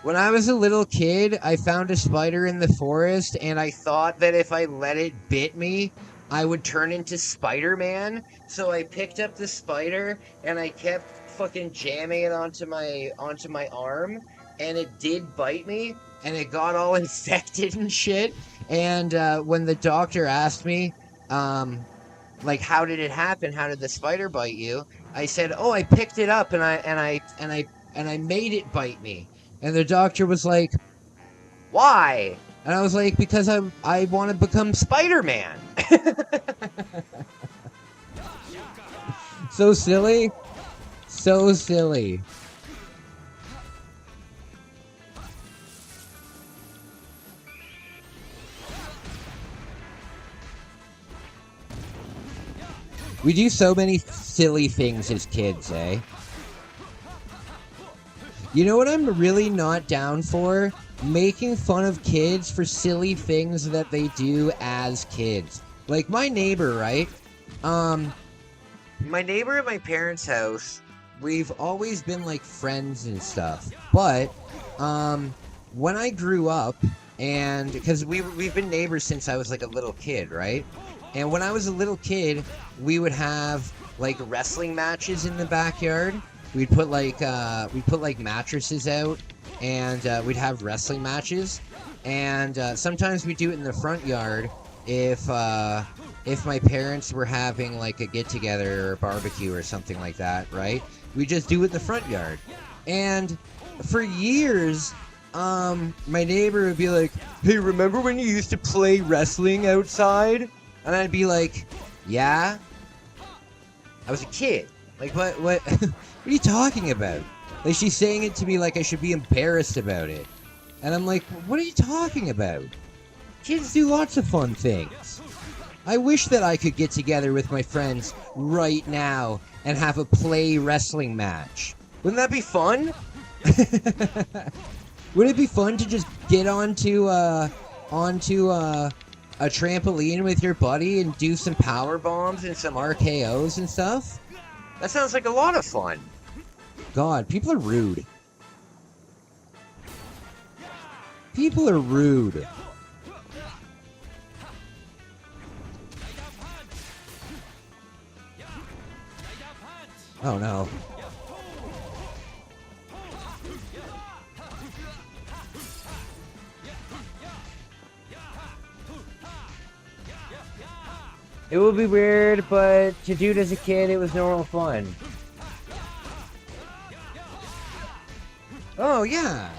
When I was a little kid, I found a spider in the forest, and I thought that if I let it bit me, I would turn into Spider-Man. So I picked up the spider, and I kept fucking jamming it onto my arm, and it did bite me, and it got all infected and shit. And when the doctor asked me, like, how did it happen? How did the spider bite you? I said, oh, I picked it up and I made it bite me. And the doctor was like, why? And I was like, because I want to become Spider-Man. So silly. So silly. We do so many silly things as kids, eh? You know what I'm really not down for? Making fun of kids for silly things that they do as kids. Like my neighbor, right? My neighbor at my parents' house, we've always been like friends and stuff. But when I grew up, and because we've been neighbors since I was like a little kid, right? And when I was a little kid, we would have like wrestling matches in the backyard. We'd put like mattresses out, and we'd have wrestling matches. And sometimes we'd do it in the front yard if my parents were having like a get together or a barbecue or something like that, right? We just do it in the front yard. And for years, my neighbor would be like, "Hey, remember when you used to play wrestling outside?" And I'd be like, "Yeah." I was a kid. Like, what what are you talking about? Like, she's saying it to me like I should be embarrassed about it. And I'm like, what are you talking about? Kids do lots of fun things. I wish that I could get together with my friends right now and have a play wrestling match. Wouldn't that be fun? Would it be fun to just get onto a trampoline with your buddy and do some power bombs and some RKOs and stuff? That sounds like a lot of fun. God, people are rude. People are rude. Oh no. It would be weird, but to do it as a kid, it was normal fun. Oh yeah.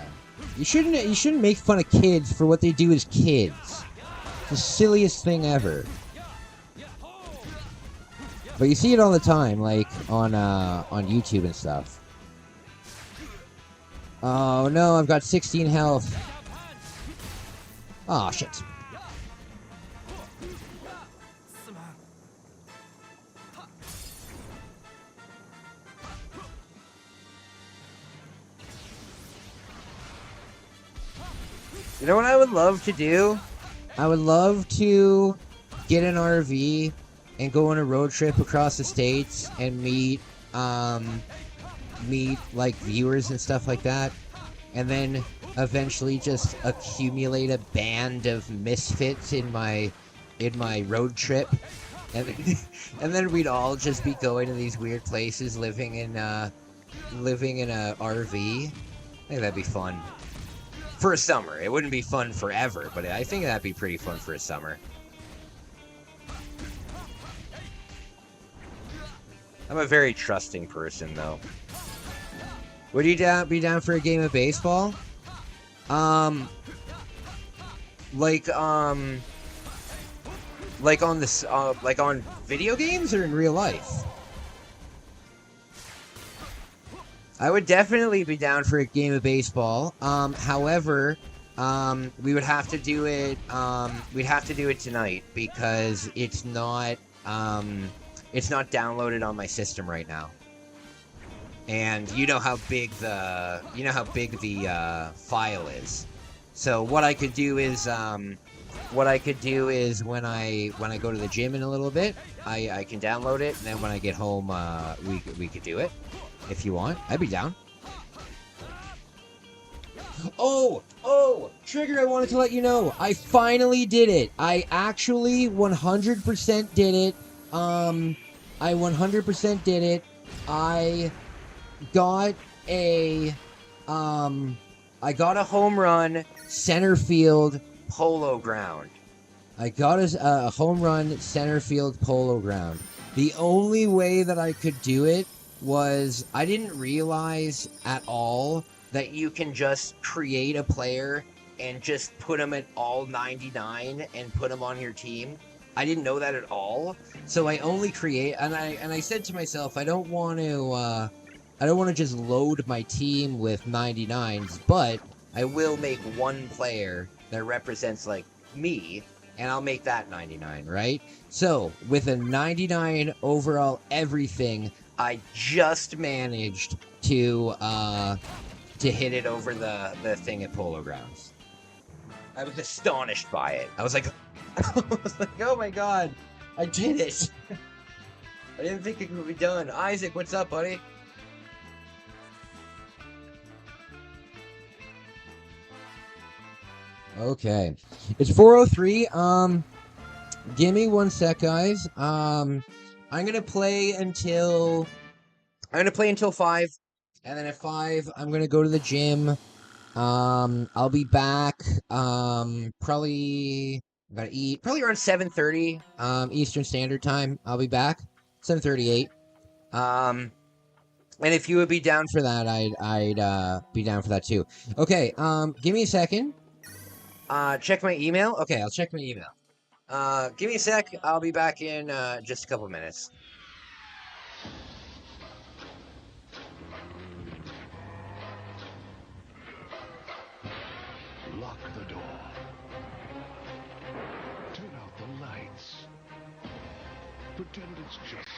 You shouldn't make fun of kids for what they do as kids. It's the silliest thing ever. But you see it all the time, like on YouTube and stuff. Oh no, I've got 16 health. Oh shit. You know what I would love to do? I would love to get an RV and go on a road trip across the states and meet like viewers and stuff like that, and then eventually just accumulate a band of misfits in my road trip, and and then we'd all just be going to these weird places, living in a RV. I think that'd be fun. For a summer. It wouldn't be fun forever, but I think that'd be pretty fun for a summer. I'm a very trusting person, though. Would you be down for a game of baseball? Like on this, like on video games or in real life? I would definitely be down for a game of baseball. However, we would have to do it. We'd have to do it tonight because it's not downloaded on my system right now. And you know how big the file is. So what I could do is when I go to the gym in a little bit, I can download it, and then when I get home, we could do it. If you want, I'd be down. Oh, Trigger, I wanted to let you know, I finally did it. I actually 100% did it. I 100% did it. I got a home run center field polo ground. I got a home run center field polo ground. The only way that I could do it was I didn't realize at all that you can just create a player and just put them at all 99 and put them on your team. I didn't know that at all. So I only create, and I said to myself, I don't want to just load my team with 99s, but I will make one player that represents like me, and I'll make that 99, right? So with a 99 overall everything, I just managed to hit it over the thing at Polo Grounds. I was astonished by it. I was like, oh my god, I did it! I didn't think it could be done. Isaac, what's up, buddy? Okay, it's 4:03. Give me one sec, guys. I'm gonna play until 5, and then at 5, I'm gonna go to the gym. I'll be back. Probably I gotta eat. Probably around 7:30. Eastern Standard Time. I'll be back. 7:38. And if you would be down for that, I'd be down for that too. Okay. Give me a second. Check my email. Okay, I'll check my email. Give me a sec. I'll be back in just a couple minutes. Lock the door. Turn out the lights. Pretend it's just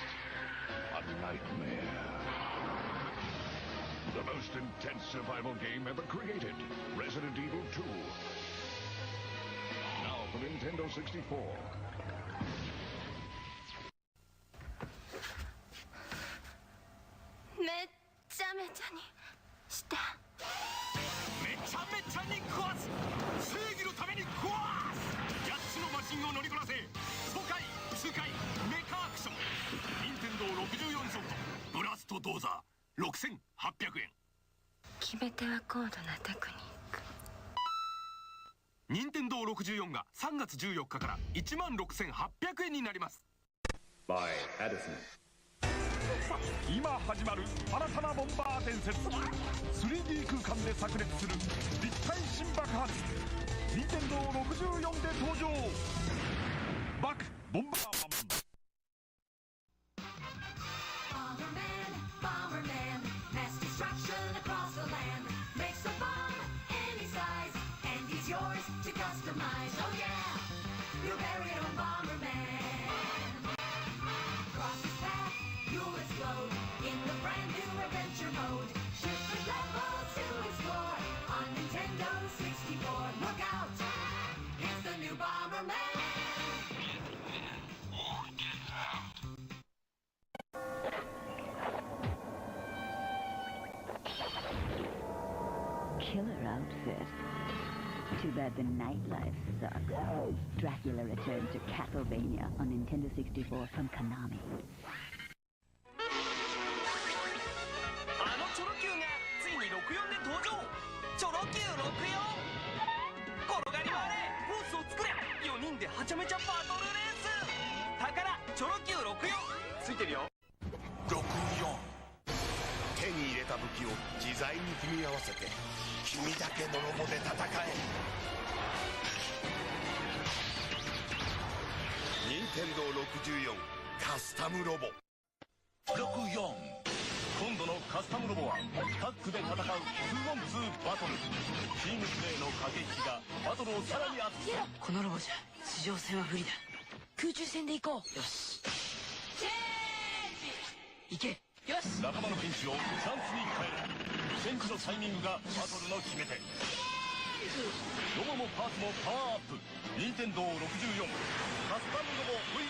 a nightmare. The most intense survival game ever created. Resident Evil 2. Now for Nintendo 64. めっちゃめちゃにしためちゃめちゃに壊す正義のために壊す8つのマシンを乗りこなせ爽快痛快メカアクション任天堂64ソフトブラストドーザー6800円決め手は高度なテクニック任天堂64が3月14日から16,800円になります by Edison. 今始まる新たなボンバー伝説 3D 空間で炸裂する立体新爆発任天堂64で登場バクボンバーマン Bomberman, Bomberman, mass destruction across the land. Makes a bomb any size, and he's yours to customize. Oh yeah, your very own Bomberman. Cross his path, you'll explode in the brand new adventure mode. Different levels to explore on Nintendo 64. Look out, it's the new Bomberman. Killer outfit. Too bad the nightlife sucks. Dracula returns to Castlevania on Nintendo 64 from Konami. あのチョロ Q がついに64で登場チョロ Q64 転がり回れフォースを作れ4人ではちゃめちゃバトルレース宝チョロ Q64 ついてるよ64手に入れた武器を自在に組み合わせて君だけのロボで戦え任天堂64カスタムロボ64今度のカスタムロボはタッグで戦う 2on2 バトルチームプレーの駆け引きがバトルをさらに熱くこのロボじゃ地上戦は不利だ空中戦で行こうよし行けよし仲間のピンチをチャンスに変えるチェンジのタイミングがバトルの決め手ロボもパーツもパワーアップ任天堂64カスタムロボ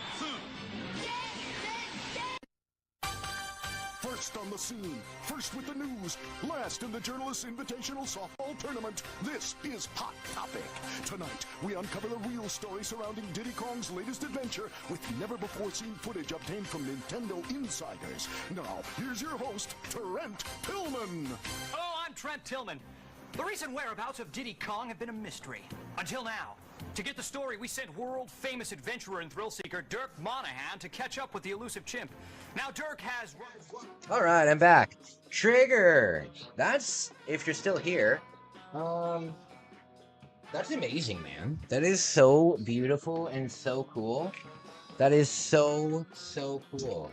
V2First on the scene, first with the news, last in the Journalists Invitational Softball Tournament. This is Hot Topic. Tonight, we uncover the real story surrounding Diddy Kong's latest adventure with never-before-seen footage obtained from Nintendo insiders. Now, here's your host, Trent Tillman. Hello, I'm Trent Tillman. The recent whereabouts of Diddy Kong have been a mystery. Until now. To get the story, we sent world-famous adventurer and thrill-seeker Dirk Monahan to catch up with the elusive chimp. Now Dirk has... Alright, I'm back. Trigger! That's... if you're still here. That's amazing, man. That is so beautiful and so cool. That is so cool.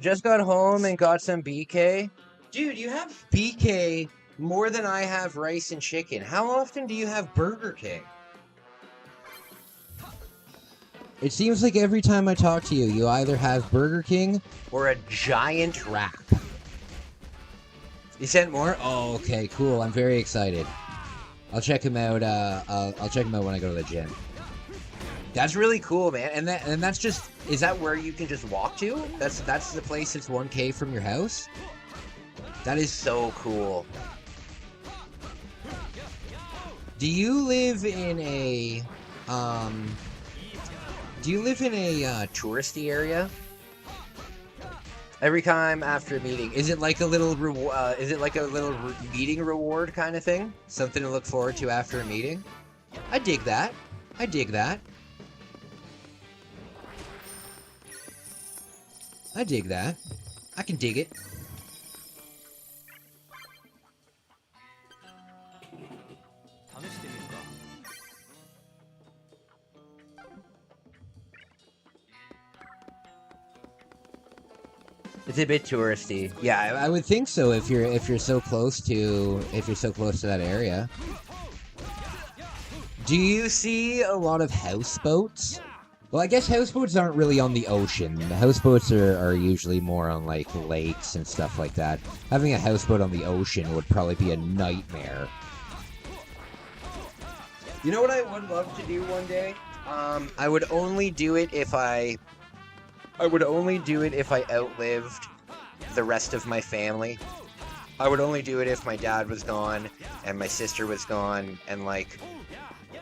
Just got home and got some BK. Dude, you have BK more than I have rice and chicken. How often do you have Burger King? It seems like every time I talk to you, you either have Burger King or a giant wrap. You sent more? Oh, okay, cool. I'm very excited. I'll check him out. I'll check him out when I go to the gym. That's really cool, man. And that's just, is that where you can just walk to? That's the place that's 1K from your house? That is so cool. Do you live in a touristy area? Every time after a meeting, is it like a little meeting reward kind of thing? Something to look forward to after a meeting? I dig that. I dig that. I dig that. I can dig it. It's a bit touristy. Yeah, I would think so if you're so close to that area. Do you see a lot of houseboats? Well, I guess houseboats aren't really on the ocean. The houseboats are usually more on like lakes and stuff like that. Having a houseboat on the ocean would probably be a nightmare. You know what I would love to do one day? I would only do it if I outlived the rest of my family. I would only do it if my dad was gone and my sister was gone and like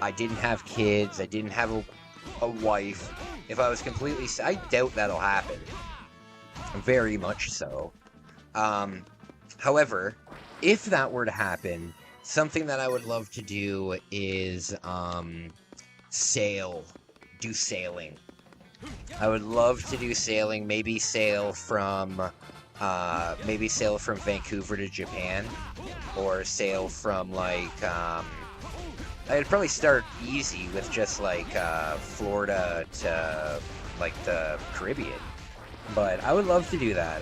I didn't have kids, I didn't have a wife. If I was completely... I doubt that'll happen. Very much so. However, if that were to happen, something that I would love to do is do sailing. I would love to do sailing, maybe sail from Vancouver to Japan, or sail from like, I'd probably start easy with just like Florida to like the Caribbean. But I would love to do that.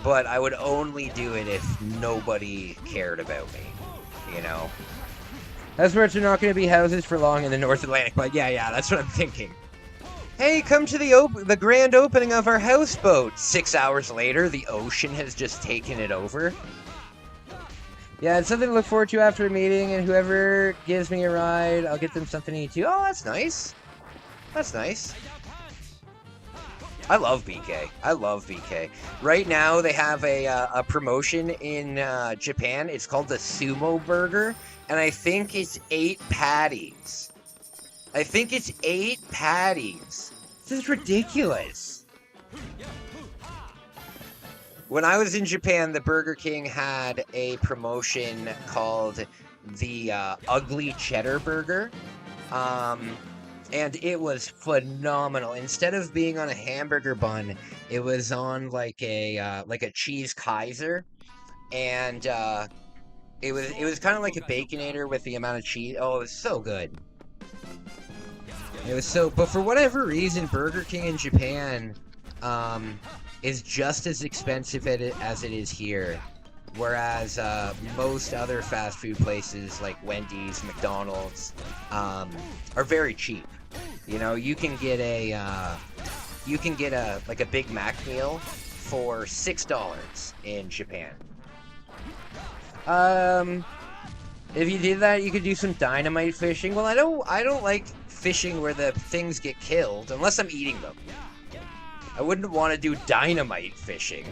But I would only do it if nobody cared about me, you know? Those parts are not going to be houses for long in the North Atlantic, but yeah, that's what I'm thinking. Hey, come to the grand opening of our houseboat. 6 hours later, the ocean has just taken it over. Yeah, it's something to look forward to after a meeting, and whoever gives me a ride, I'll get them something to eat too. Oh, that's nice. That's nice. I love BK. Right now, they have a promotion in Japan. It's called the Sumo Burger, and I think it's 8 patties. This is ridiculous. When I was in Japan, the Burger King had a promotion called the Ugly Cheddar Burger. And it was phenomenal. Instead of being on a hamburger bun, it was on like a cheese Kaiser, and it was kind of like a Baconator with the amount of cheese. Oh, it was so good. But for whatever reason, Burger King in Japan is just as expensive as it is here. Whereas most other fast food places like Wendy's, McDonald's are very cheap. You know, you can get a Big Mac meal for $6 in Japan. If you did that, you could do some dynamite fishing. Well, I don't like fishing where the things get killed unless I'm eating them. I wouldn't want to do dynamite fishing.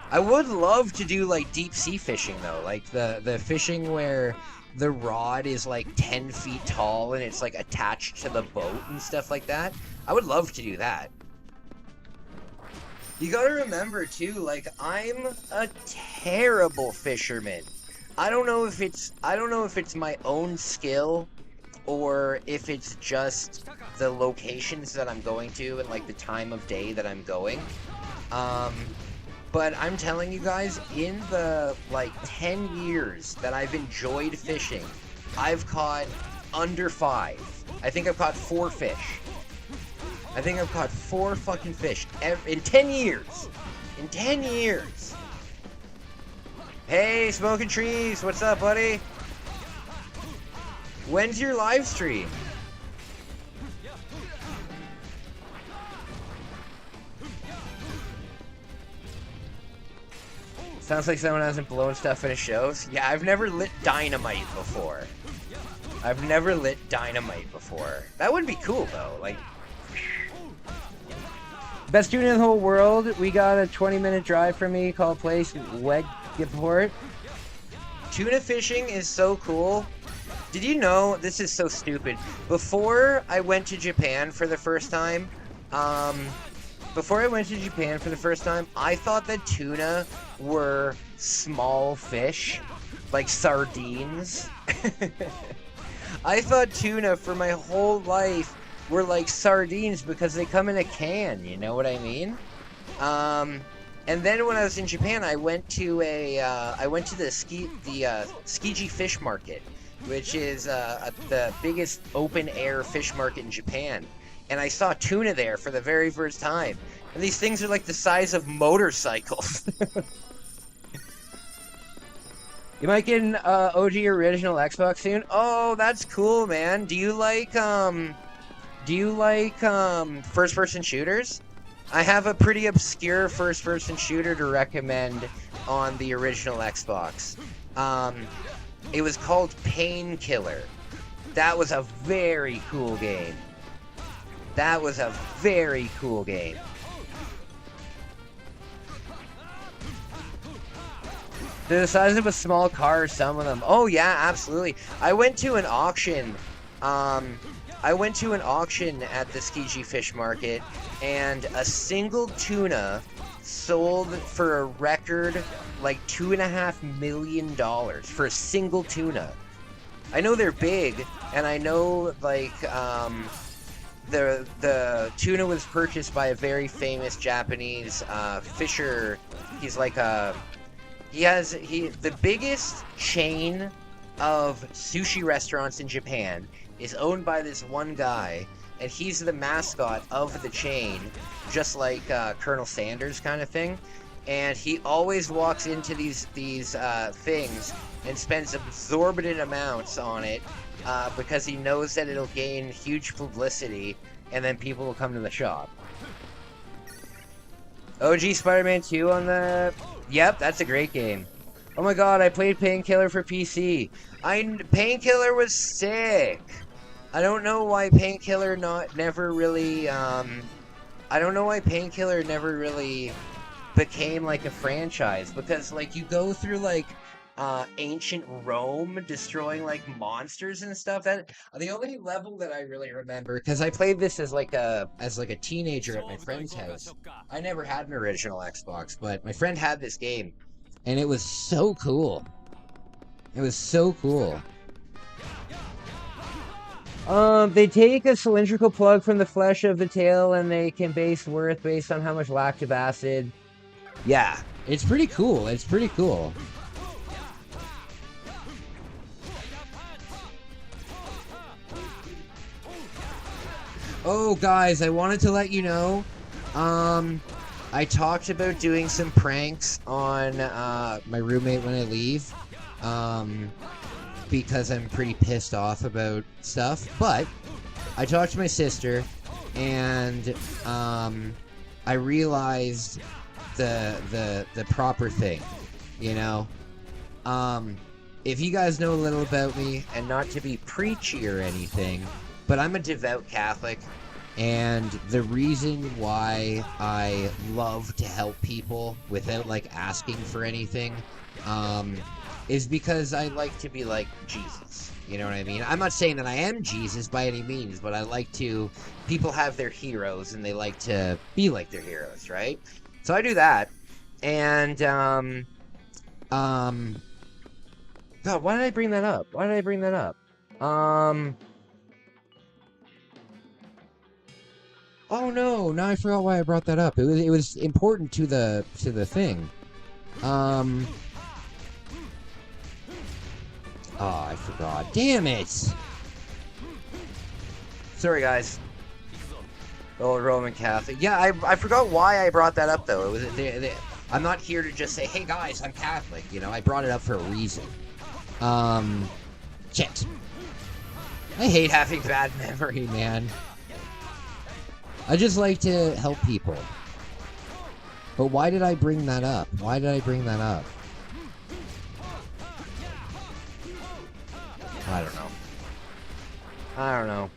I would love to do like deep sea fishing though, like the fishing where the rod is like 10 feet tall and it's like attached to the boat and stuff like that. I would love to do that. You gotta remember too, like I'm a terrible fisherman. I don't know if it's my own skill or if it's just the locations that I'm going to and like the time of day that I'm going. But I'm telling you guys, in the, 10 years that I've enjoyed fishing, I've caught under 5. I think I've caught 4 fish. I think I've caught 4 fucking fish in 10 years. In 10 years. Hey, Smoking Trees, what's up, buddy? When's your live stream? Sounds like someone hasn't blown stuff in his shows. Yeah, I've never lit dynamite before. That would be cool, though. Like, best tuna in the whole world. We got a 20-minute drive from me called place Weggport. Tuna fishing is so cool. Did you know, this is so stupid, before I went to Japan for the first time, I thought that tuna were small fish, like sardines. I thought tuna for my whole life were like sardines because they come in a can, you know what I mean? And then when I was in Japan, I went to the Tsukiji Fish Market, which is the biggest open-air fish market in Japan. And I saw tuna there for the very first time. And these things are like the size of motorcycles. You might get an OG original Xbox soon. Oh, that's cool, man. Do you like first-person shooters? I have a pretty obscure first-person shooter to recommend on the original Xbox. It was called Painkiller. That was a very cool game. They're the size of a small car, some of them. Oh yeah, absolutely. I went to an auction at the Tsukiji Fish Market, and a single tuna sold for a record like $2.5 million for a single tuna. I know they're big, and I know the tuna was purchased by a very famous Japanese fisher. He's like the biggest chain of sushi restaurants in Japan is owned by this one guy, and he's the mascot of the chain, just like Colonel Sanders kind of thing. And he always walks into these things and spends exorbitant amounts on it because he knows that it'll gain huge publicity, and then people will come to the shop. OG Spider-Man 2 on the... Yep, that's a great game. Oh my god, I played Painkiller for PC. Painkiller was sick. I don't know why Painkiller never really became like a franchise, because like you go through like ancient Rome destroying like monsters and stuff. That the only level that I really remember, because I played this as like a teenager at my friend's house. I never had an original Xbox, but my friend had this game, and it was so cool. It was so cool. They take a cylindrical plug from the flesh of the tail, and they can base worth based on how much lactic acid. Yeah, it's pretty cool. It's pretty cool. Oh, guys, I wanted to let you know, I talked about doing some pranks on my roommate when I leave, because I'm pretty pissed off about stuff. But I talked to my sister, and I realized the proper thing, you know. If you guys know a little about me, and not to be preachy or anything, but I'm a devout Catholic, and the reason why I love to help people without like asking for anything is because I like to be like Jesus. You know what I mean? I'm not saying that I am Jesus by any means, but I like to... People have their heroes, and they like to be like their heroes, right? So I do that, and God, why did I bring that up? Why did I bring that up? Oh no, now I forgot why I brought that up. It was important to the thing. Oh, I forgot. Damn it! Sorry, guys. Old Roman Catholic. Yeah, I forgot why I brought that up, though. It was I'm not here to just say, hey, guys, I'm Catholic. You know, I brought it up for a reason. Shit. I hate having bad memory, man. I just like to help people. But why did I bring that up? Why did I bring that up? I don't know. I don't know.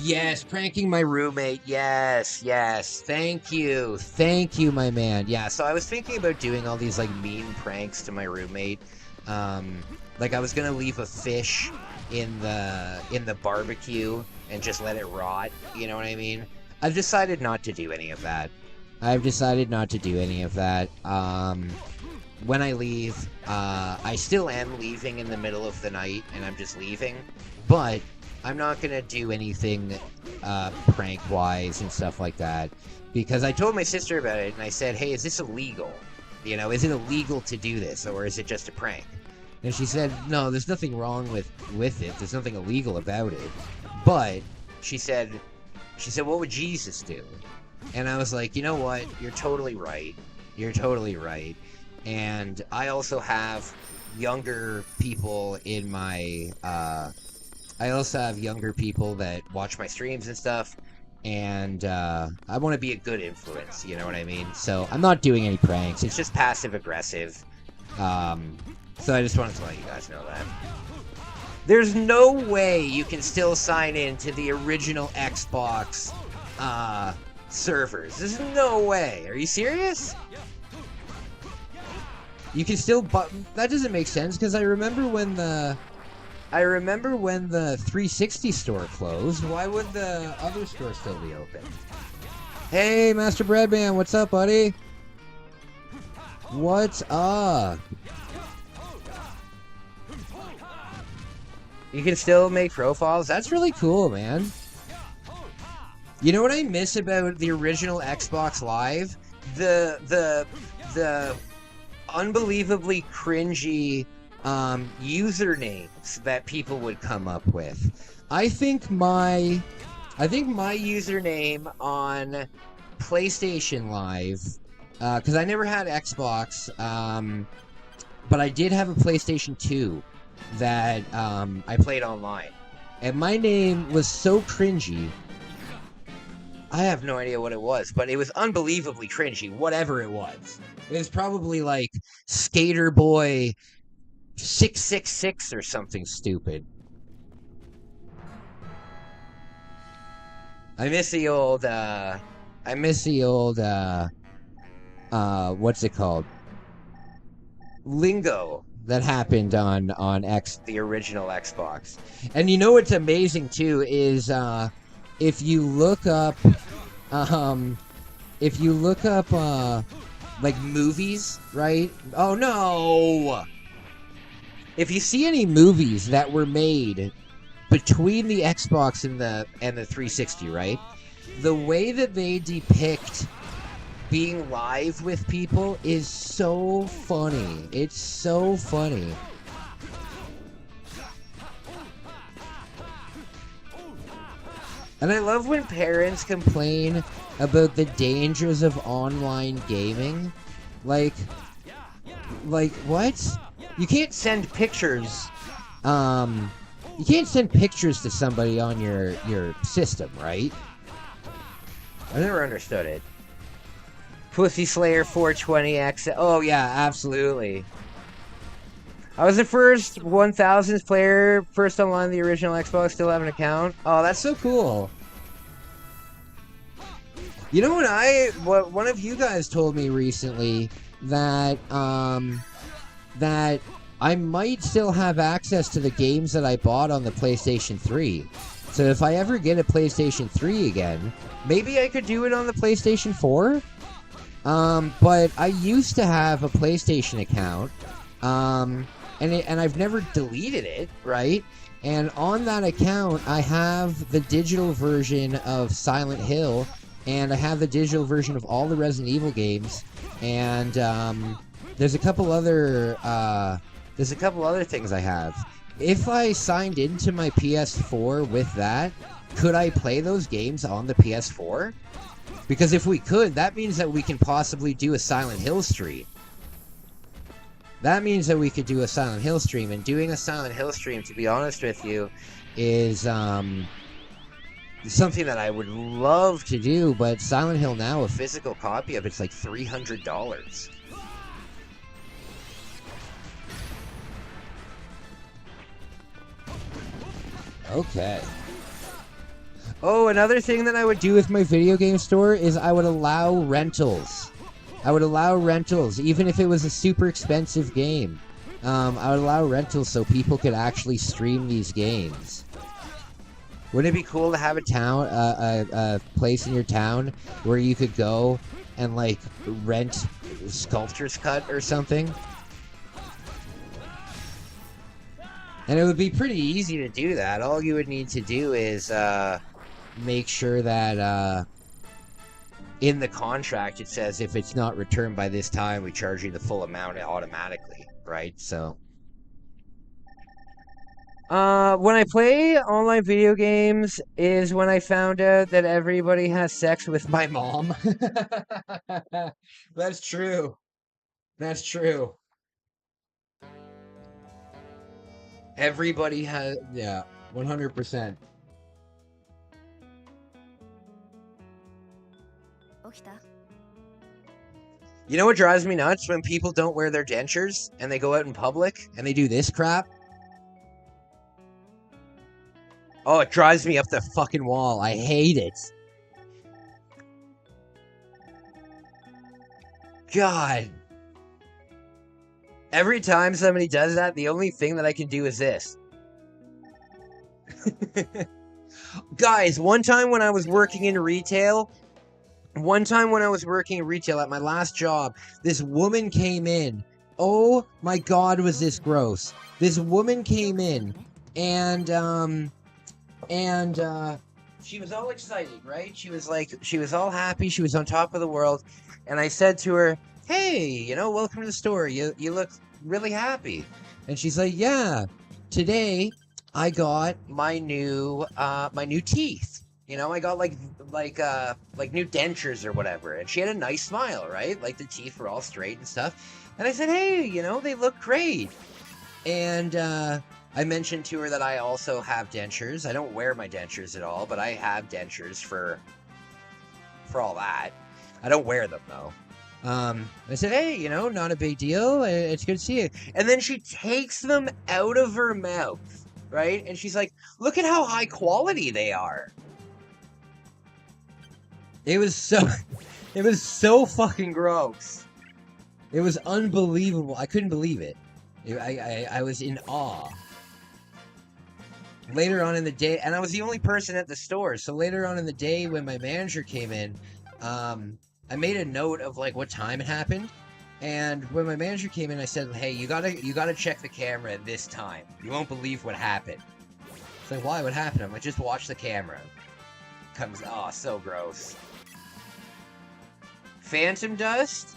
Yes, pranking my roommate. Yes, yes. Thank you. Thank you, my man. Yeah, so I was thinking about doing all these, like, mean pranks to my roommate. Like, I was gonna leave a fish in the barbecue and just let it rot. You know what I mean? I've decided not to do any of that. When I leave, I still am leaving in the middle of the night, and I'm just leaving. But I'm not gonna do anything prank-wise and stuff like that, because I told my sister about it, and I said, hey, is this illegal? You know, is it illegal to do this, or is it just a prank? And she said, no, there's nothing wrong with it. There's nothing illegal about it. But she said, what would Jesus do? And I was like, you know what? You're totally right. You're totally right. And I also have younger people in my... I also have younger people that watch my streams and stuff, and I want to be a good influence, you know what I mean? So I'm not doing any pranks. It's just passive-aggressive. So I just wanted to let you guys know that. There's no way you can still sign in to the original Xbox servers. There's no way. Are you serious? You can still... But that doesn't make sense, because I remember when the 360 store closed. Why would the other store still be open? Hey, Master Breadman, what's up, buddy? What's up? You can still make profiles. That's really cool, man. You know what I miss about the original Xbox Live? The unbelievably cringy usernames that people would come up with. I think my username on PlayStation Live, because I never had Xbox, but I did have a PlayStation 2 that I played online. And my name was so cringy. I have no idea what it was, but it was unbelievably cringy, whatever it was. It was probably like Skater Boy 666 or something stupid. I miss the old, what's it called? lingo That happened on the original Xbox. And you know what's amazing too is if you look up like movies, right? Oh no. If you see any movies that were made between the Xbox and the 360, right? The way that they depict being live with people is so funny. It's so funny. And I love when parents complain about the dangers of online gaming. Like what? You can't send pictures. You can't send pictures to somebody on your system, right? I never understood it. Pussy Slayer 420X. Oh yeah, absolutely. I was the first 1000th player, first online the original Xbox, still have an account. Oh, that's so cool. You know what one of you guys told me recently that that I might still have access to the games that I bought on the PlayStation 3. So if I ever get a PlayStation 3 again, maybe I could do it on the PlayStation 4. But I used to have a PlayStation account, and I've never deleted it, right? And on that account, I have the digital version of Silent Hill, and I have the digital version of all the Resident Evil games, and there's a couple other things I have. If I signed into my PS4 with that, could I play those games on the PS4? Because if we could, that means that we can possibly do a Silent Hill stream. That means that we could do a Silent Hill stream, and doing a Silent Hill stream, to be honest with you, is something that I would love to do, but Silent Hill now, a physical copy of it's like $300. Okay. Oh, another thing that I would do with my video game store is I would allow rentals. I would allow rentals, even if it was a super expensive game. I would allow rentals so people could actually stream these games. Wouldn't it be cool to have a place in your town where you could go and like rent Sculptor's Cut or something? And it would be pretty easy to do that. All you would need to do is make sure that in the contract it says if it's not returned by this time, we charge you the full amount automatically, right? So when I play online video games is when I found out that everybody has sex with my mom. That's true. That's true. Everybody has, yeah, 100%. You know what drives me nuts? When people don't wear their dentures and they go out in public and they do this crap. Oh, it drives me up the fucking wall. I hate it. God. Every time somebody does that, the only thing that I can do is this. Guys, one time when I was working in retail at my last job, this woman came in. Oh my God, was this gross. This woman came in and she was all excited, right? She was all happy. She was on top of the world. And I said to her, "Hey, welcome to the store. You look really happy." And she's like, "Yeah, today I got my new teeth. I got like new dentures or whatever." And she had a nice smile, right? Like the teeth were all straight and stuff. And I said, "Hey, they look great." And I mentioned to her that I also have dentures. I don't wear my dentures at all, but I have dentures for all that. I don't wear them though. I said, "Hey, not a big deal. It's good to see you." And then she takes them out of her mouth, right? And she's like, "Look at how high quality they are." It was so fucking gross. It was unbelievable. I couldn't believe it. I was in awe. Later on in the day, and I was the only person at the store, so later on in the day when my manager came in, I made a note of like what time it happened, and when my manager came in, I said, "Hey, you gotta check the camera at this time. You won't believe what happened." It's like, "Why? What happened?" I'm like, "Just watch the camera." So gross. Phantom dust?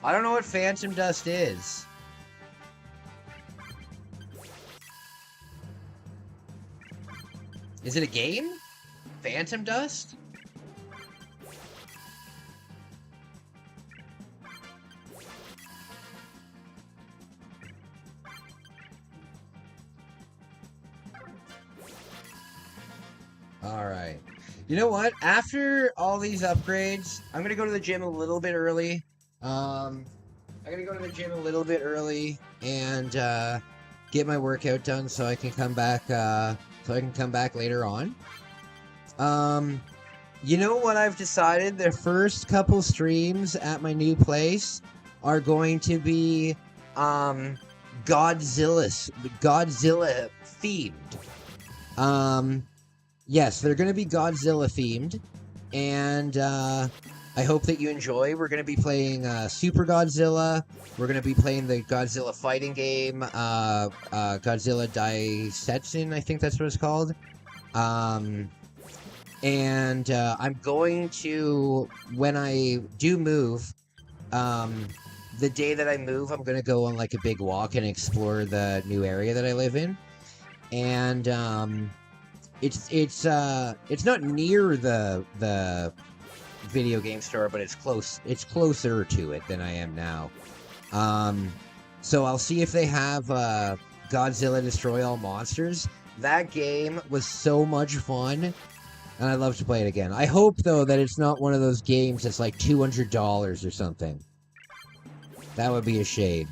I don't know what phantom dust is. Is it a game? Phantom dust? Alright. You know what? After all these upgrades, I'm gonna go to the gym a little bit early. I'm gonna go to the gym a little bit early and get my workout done so I can come back later on. You know what I've decided? The first couple streams at my new place are going to be Godzilla themed. Yes, they're going to be Godzilla themed, and I hope that you enjoy. We're going to be playing Super Godzilla. We're going to be playing the Godzilla fighting game, Godzilla Daisetsun, I think that's what it's called. And I'm going to, when I do move, the day that I move, I'm going to go on like a big walk and explore the new area that I live in. And it's not near the video game store, but it's close. It's closer to it than I am now. So I'll see if they have Godzilla Destroy All Monsters. That game was so much fun, and I'd love to play it again. I hope though that it's not one of those games that's like $200 or something. That would be a shame.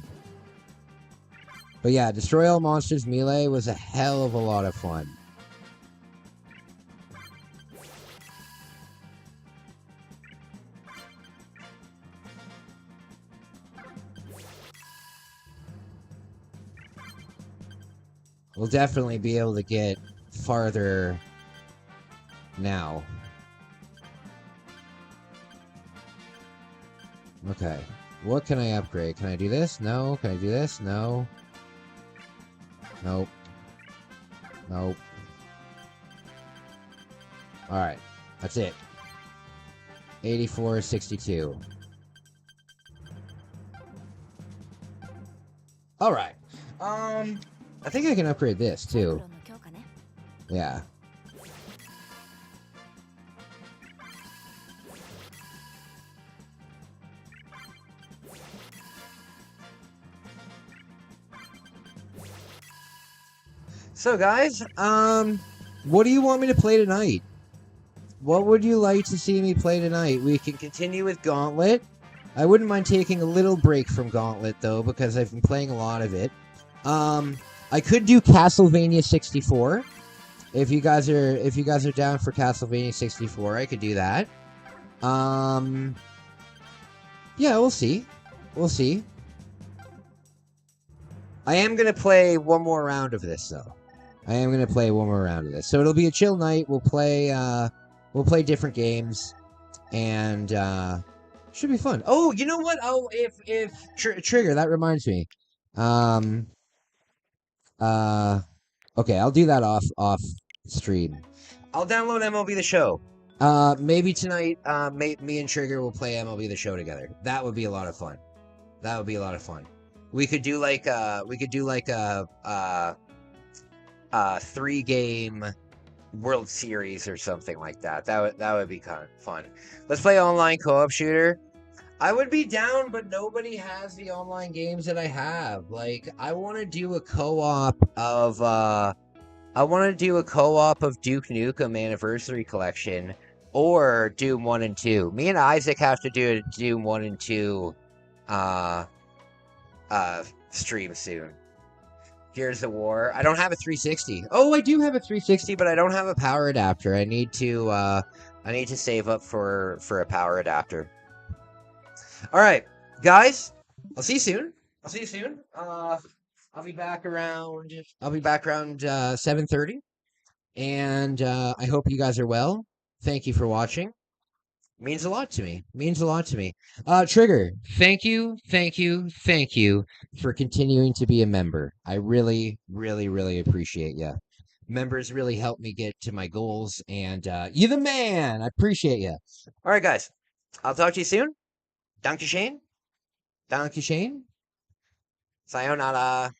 But yeah, Destroy All Monsters Melee was a hell of a lot of fun. We'll definitely be able to get farther now. Okay. What can I upgrade? Can I do this? No. Can I do this? No. Nope. Nope. Alright. That's it. 84.62. Alright. I think I can upgrade this, too. Yeah. So, guys, what do you want me to play tonight? What would you like to see me play tonight? We can continue with Gauntlet. I wouldn't mind taking a little break from Gauntlet, though, because I've been playing a lot of it. I could do Castlevania 64. If you guys are down for Castlevania 64, I could do that. Yeah, we'll see. We'll see. I am gonna play one more round of this, though. I am gonna play one more round of this, so it'll be a chill night. We'll play different games, and should be fun. Oh, you know what? Oh, if Trigger, that reminds me. Okay, I'll do that off stream. I'll download MLB The Show. Maybe tonight, me and Trigger will play MLB The Show together. That would be a lot of fun. That would be a lot of fun. We could do like a 3-game World Series or something like that. That would be kind of fun. Let's play online co-op shooter. I would be down, but nobody has the online games that I have. Like, I want to do a co-op of Duke Nukem Anniversary Collection or Doom 1 and 2. Me and Isaac have to do a Doom 1 and 2 stream soon. Gears of War. I don't have a 360. Oh, I do have a 360, but I don't have a power adapter. I need to save up for a power adapter. All right, guys. I'll see you soon. I'll be back around 7:30, and I hope you guys are well. Thank you for watching. Means a lot to me. Trigger, thank you for continuing to be a member. I really, really, really appreciate you. Members really help me get to my goals, and you're the man. I appreciate you. All right, guys. I'll talk to you soon. Danke schön. Sayonara.